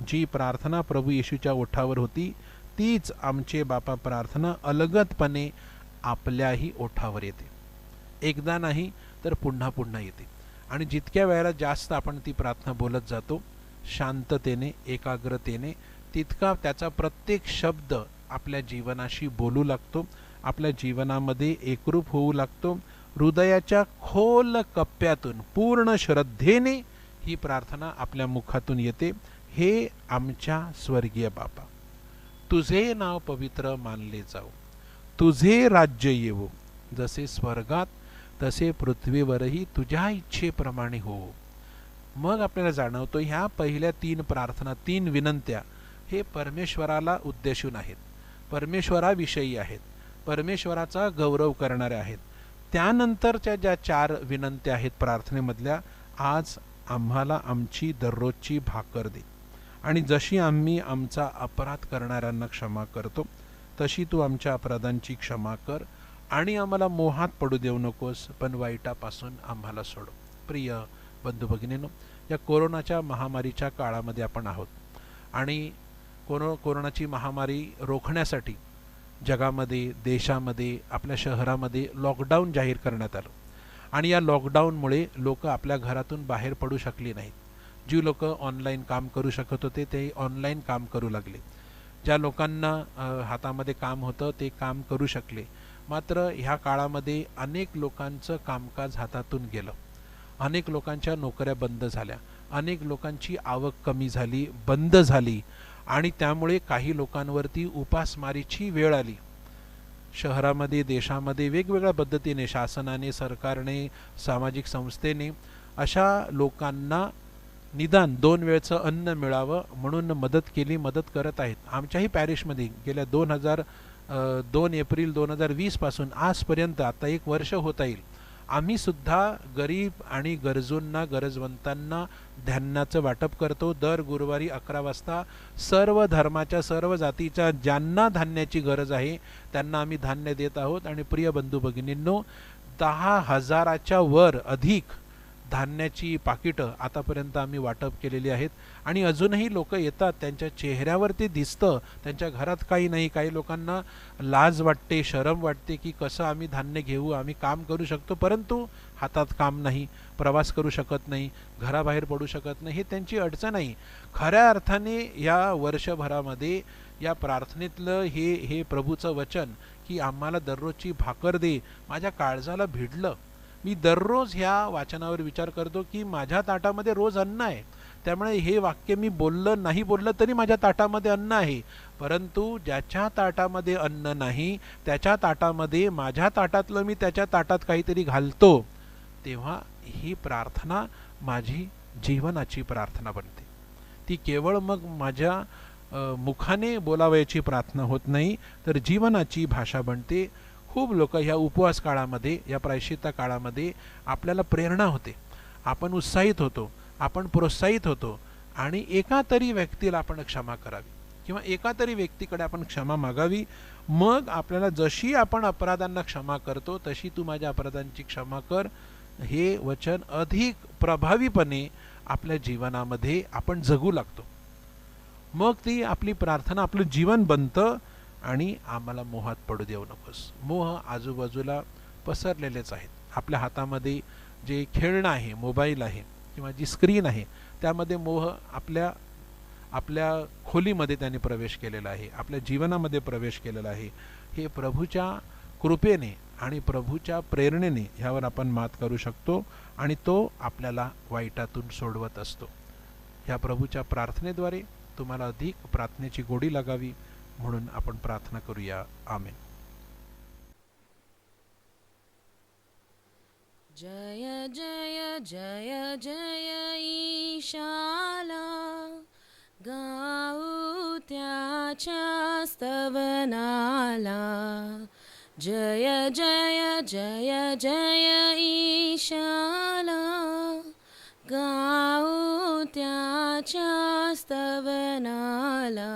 [SPEAKER 6] जी प्रार्थना प्रभू येशूच्या ओठावर होती तीच आमचे बापा प्रार्थना अलगदपणे आपल्याही ओठावर येते. एकदा नाही तर पुन्हा पुन्हा येते. आणि जितक्या वेळेला जास्त आपण ती प्रार्थना बोलत जातो शांततेने, एकाग्रतेने, तितका त्याचा प्रत्येक शब्द आपल्या जीवनाशी बोलू लागतो, आपल्या जीवनामध्ये एकरूप होऊ लागतो. हृदयाच्या खोल कप्प्यातून पूर्ण श्रद्धेने ही प्रार्थना आपल्या मुखातून येते. हे आमच्या स्वर्गीय बापा, तुझे नाव पवित्र मानले जाओ, तुझे राज्य येवो, जसे स्वर्गात तसे पृथ्वीवरही तुझ्या इच्छेप्रमाणे हो. मग आपल्याला जाणवतो ह्या पहिल्या 3 प्रार्थना, 3 विनंत्या हे परमेश्वराला उद्देशून आहेत, परमेश्वराविषयी आहेत, परमेश्वराचा गौरव करणाऱ्या आहेत. त्यानंतरच्या ज्या 4 विनंत्या आहेत प्रार्थनेमधल्या, आज आम्हाला आमची दररोजची भाकर दे, आणि जशी आम्ही आमचा अपराध करणाऱ्यांना क्षमा करतो तशी तू आमच्या अपराधांची क्षमा कर, आणि आम्हाला मोहात पडू देऊ नकोस, पण वाईटापासून आम्हाला सोड. प्रिय बंधू भगिनींनो, या कोरोनाच्या महामारीच्या काळामध्ये आपण आहोत, आणि कोरोनाची महामारी रोखण्यासाठी जगामध्ये, देशामध्ये, आपल्या शहरामध्ये लॉकडाऊन जाहीर करण्यात आलं. आणि या लॉकडाऊनमुळे लोक आपल्या घरातून बाहेर पडू शकली नाहीत. जी लोक ऑनलाईन काम करू शकत होते ते ऑनलाईन काम करू लागले. ज्या लोकांना हातामध्ये काम होतं ते काम करू शकले. मात्र ह्या काळामध्ये अनेक लोकांचं कामकाज हातातून गेलं, अनेक लोकांच्या नोकऱ्या बंद झाल्या, अनेक लोकांची आवक कमी झाली, बंद झाली, आणि त्यामुळे काही लोकांवरती उपासमारीची वेळ आली. शहरामध्ये, देशामध्ये वेगवेगळ्या पद्धतीने शासनाने, सरकारने, सामाजिक संस्थेने अशा लोकांना निदान 2 वेळचं अन्न मिळावं म्हणून मदत केली, मदत करत आहेत. आमच्याही पॅरिशमध्ये गेल्या 2 एप्रिल 2020 पासून आजपर्यंत, आता 1 वर्ष होता येईल, आम्ही सुद्धा गरीब आणि गरजूंना, गरजवंतांना धान्याचं वाटप करतो. दर गुरुवारी 11 वाजता सर्व धर्माच्या, सर्व जातीच्या ज्यांना धान्याची गरज आहे त्यांना आम्ही धान्य देत आहोत. आणि प्रिय बंधू भगिनींनो, 10,000च्या वर अधिक धान्याची पाकिटं आतापर्यंत आम्ही वाटप केलेली आहेत. आणि अजूनही लोक येतात, त्यांच्या चेहऱ्यावरती दिसतं, त्यांच्या घरात काही नाही. काही लोकांना लाज वाटते, शरम वाटते की कसं आम्ही धान्य घेऊ, आम्ही काम करू शकतो परंतु हातात काम नाही, प्रवास करू शकत नाही, घराबाहेर पडू शकत नाही, हे त्यांची अडचण आहे. खऱ्या अर्थाने या वर्षभरामध्ये या प्रार्थनेतलं हे प्रभूचं वचन की आम्हाला दररोजची भाकर दे, माझ्या काळजाला भिडलं. मी दररोज ह्या वाचनावर विचार करतो की माझ्या ताटामध्ये रोज अन्न आहे. त्यामुळे हे वाक्य मी नाही बोललं तरी माझ्या ताटामध्ये अन्न आहे. परंतु ज्याच्या ताटामध्ये अन्न नाही त्याच्या ताटामध्ये माझ्या ताटातलं मी त्याच्या ताटात काहीतरी घालतो, तेव्हा ही प्रार्थना माझी जीवनाची प्रार्थना बनते. ती केवळ मग माझ्या मुखाने बोलावयाची प्रार्थना होत नाही, तर जीवनाची भाषा बनते. खूप लोक ह्या उपवास काळामध्ये, या प्रायश्चित्त काळामध्ये आपल्याला प्रेरणा होते, आपण उत्साहित होतो, आपण प्रोत्साहित होतो, आणि एका तरी व्यक्तीला आपण क्षमा करावी किंवा एका तरी व्यक्तीकडे आपण क्षमा मागावी. मग आपल्याला जशी आपण अपराधांना क्षमा करतो तशी तू माझ्या अपराधांची क्षमा कर, हे वचन अधिक प्रभावीपणे आपल्या जीवनामध्ये आपण जगू लागतो. मग ती आपली प्रार्थना आपलं जीवन बनतं. आणि आम्हाला मोहात पडू देऊ नकोस. मोह आजूबाजूला पसरलेलेच आहेत. आपल्या हातामध्ये जे खेळणं आहे, मोबाईल आहे किंवा जी स्क्रीन आहे, त्यामध्ये मोह आपल्या खोलीमध्ये त्याने प्रवेश केलेला आहे, आपल्या जीवनामध्ये प्रवेश केलेला आहे. हे प्रभूच्या कृपेने आणि प्रभूच्या प्रेरणेने ह्यावर आपण मात करू शकतो, आणि तो आपल्याला वाईटातून सोडवत असतो. ह्या प्रभूच्या प्रार्थनेद्वारे तुम्हाला अधिक प्रार्थनेची गोडी लागावी म्हणून आपण प्रार्थना करूया. आमेन.
[SPEAKER 3] जय जय जय जय ईशाला, गाऊ त्याच्या स्तवनाला. जय जय जय जय ईशाला, गाऊ त्याच्या स्तवनाला.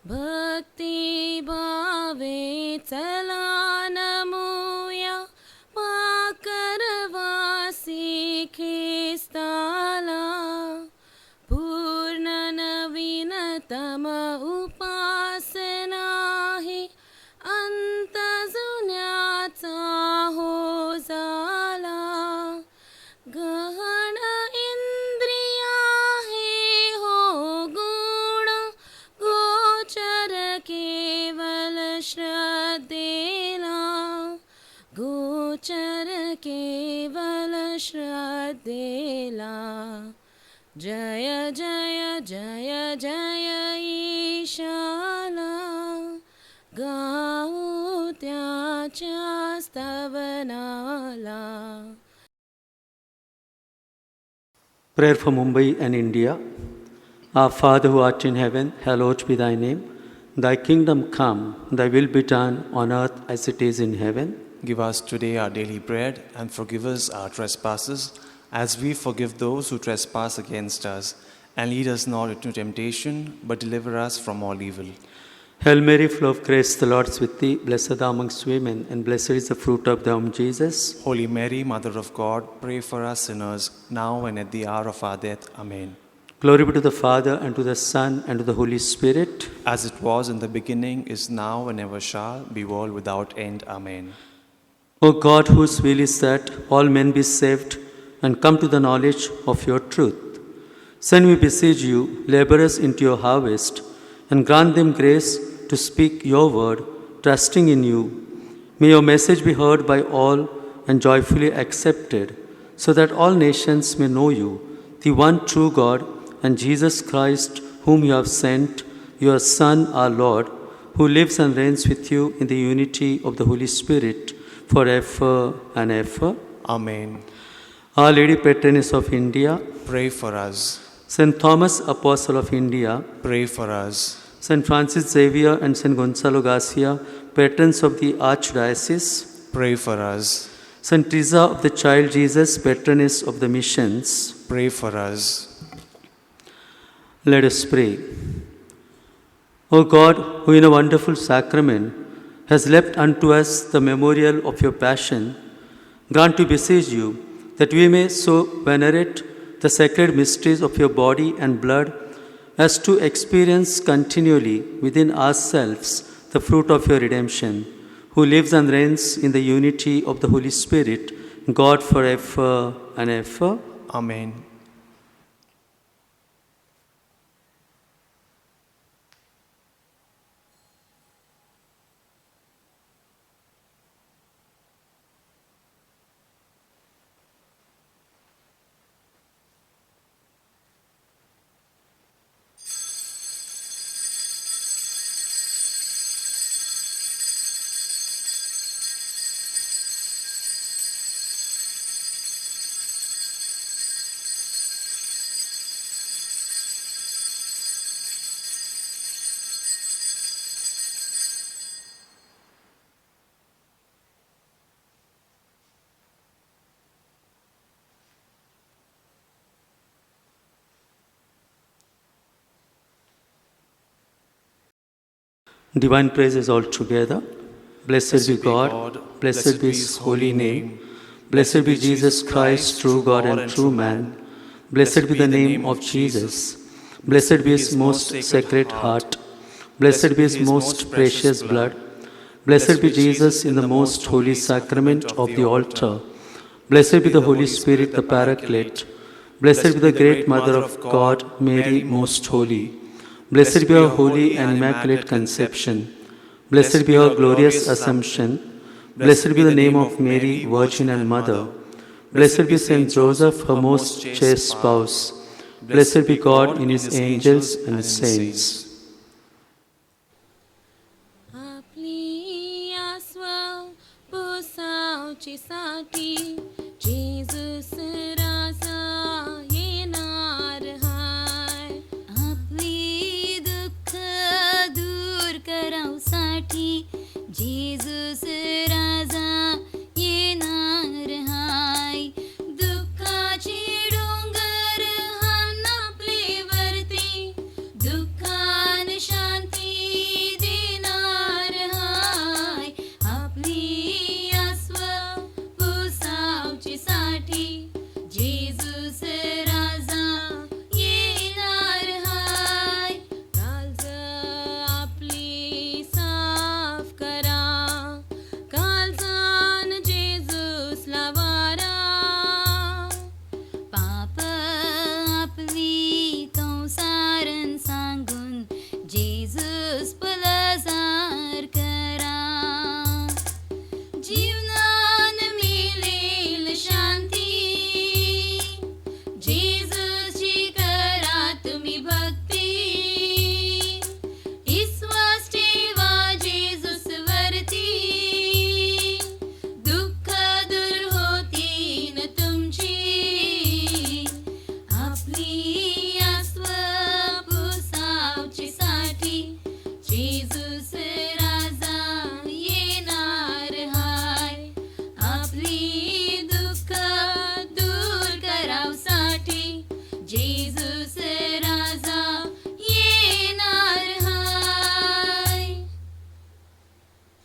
[SPEAKER 3] भक्ती भावे चला नमूया, पाकरवा उत्तम उपासना ही अंत जुन्याचा हो झाला. गहन इंद्रिया हे हो गुण गोचर केवल श्रद्धेला. गोचर केवल श्रद्धेला. जय जय जय जय ईशाला. गाऊ त्याच्या स्तवनाला.
[SPEAKER 4] Prayer for Mumbai and India. Our Father who art in heaven, hallowed be thy name. Thy kingdom come, thy will be done on earth as it is in heaven.
[SPEAKER 7] Give us today our daily bread, and forgive us our trespasses, as we forgive those who trespass against us. And lead us not into temptation, but deliver us from all evil.
[SPEAKER 4] Hail Mary, full of grace, the Lord is with thee. Blessed thou amongst women, and blessed is the fruit of thy womb, Jesus.
[SPEAKER 7] Holy Mary, Mother of God, pray for us sinners, now and at the hour of our death. Amen.
[SPEAKER 4] Glory be to the Father, and to the Son, and to the Holy Spirit.
[SPEAKER 7] As it was in the beginning, is now, and ever shall be, world without end. Amen.
[SPEAKER 4] O God, whose will is that all men be saved and come to the knowledge of your truth, send, we beseech you, laborers into your harvest, and grant them grace to speak your word, trusting in you. May your message be heard by all and joyfully accepted, so that all nations may know you, the one true God, and Jesus Christ, whom you have sent, your Son, our Lord, who lives and reigns with you in the unity of the Holy Spirit, forever and ever.
[SPEAKER 7] Amen.
[SPEAKER 4] Our Lady Patroness of India,
[SPEAKER 7] Pray for us.
[SPEAKER 4] St. Thomas Apostle of India,
[SPEAKER 7] Pray for us.
[SPEAKER 4] St. Francis Xavier and St. Gonzalo Garcia, patrons of the Archdiocese,
[SPEAKER 7] Pray for us.
[SPEAKER 4] St. Teresa of the Child Jesus, patroness of the missions,
[SPEAKER 7] Pray for us.
[SPEAKER 4] let us pray. O God, who in a wonderful sacrament has left unto us the memorial of your passion, grant, we beseech you, that we may so venerate the sacred mysteries of your body and blood as to experience continually within ourselves the fruit of your redemption, who lives and reigns in the unity of the Holy Spirit, God forever and ever.
[SPEAKER 7] Amen.
[SPEAKER 4] Divine praises all together. Blessed be God, blessed be his holy name. Blessed be Jesus Christ, true God and true man. Blessed be the name of Jesus. Blessed be his most sacred heart. Blessed be his most precious blood. Blessed be Jesus in the most holy sacrament of the altar. Blessed be the Holy Spirit, the Paraclete. Blessed be the great Mother of God, Mary, most holy. Blessed be her holy and immaculate conception. Blessed be her glorious assumption. Blessed be the name of Mary, Virgin and Mother. Blessed be Saint Joseph, her most chaste spouse. Blessed be God in his angels and his saints.
[SPEAKER 3] आपली आस्वा पोसावचीसाठी Jesus राजा येणार हाय.
[SPEAKER 5] आपली दुःख दूर करावसाठी Jesus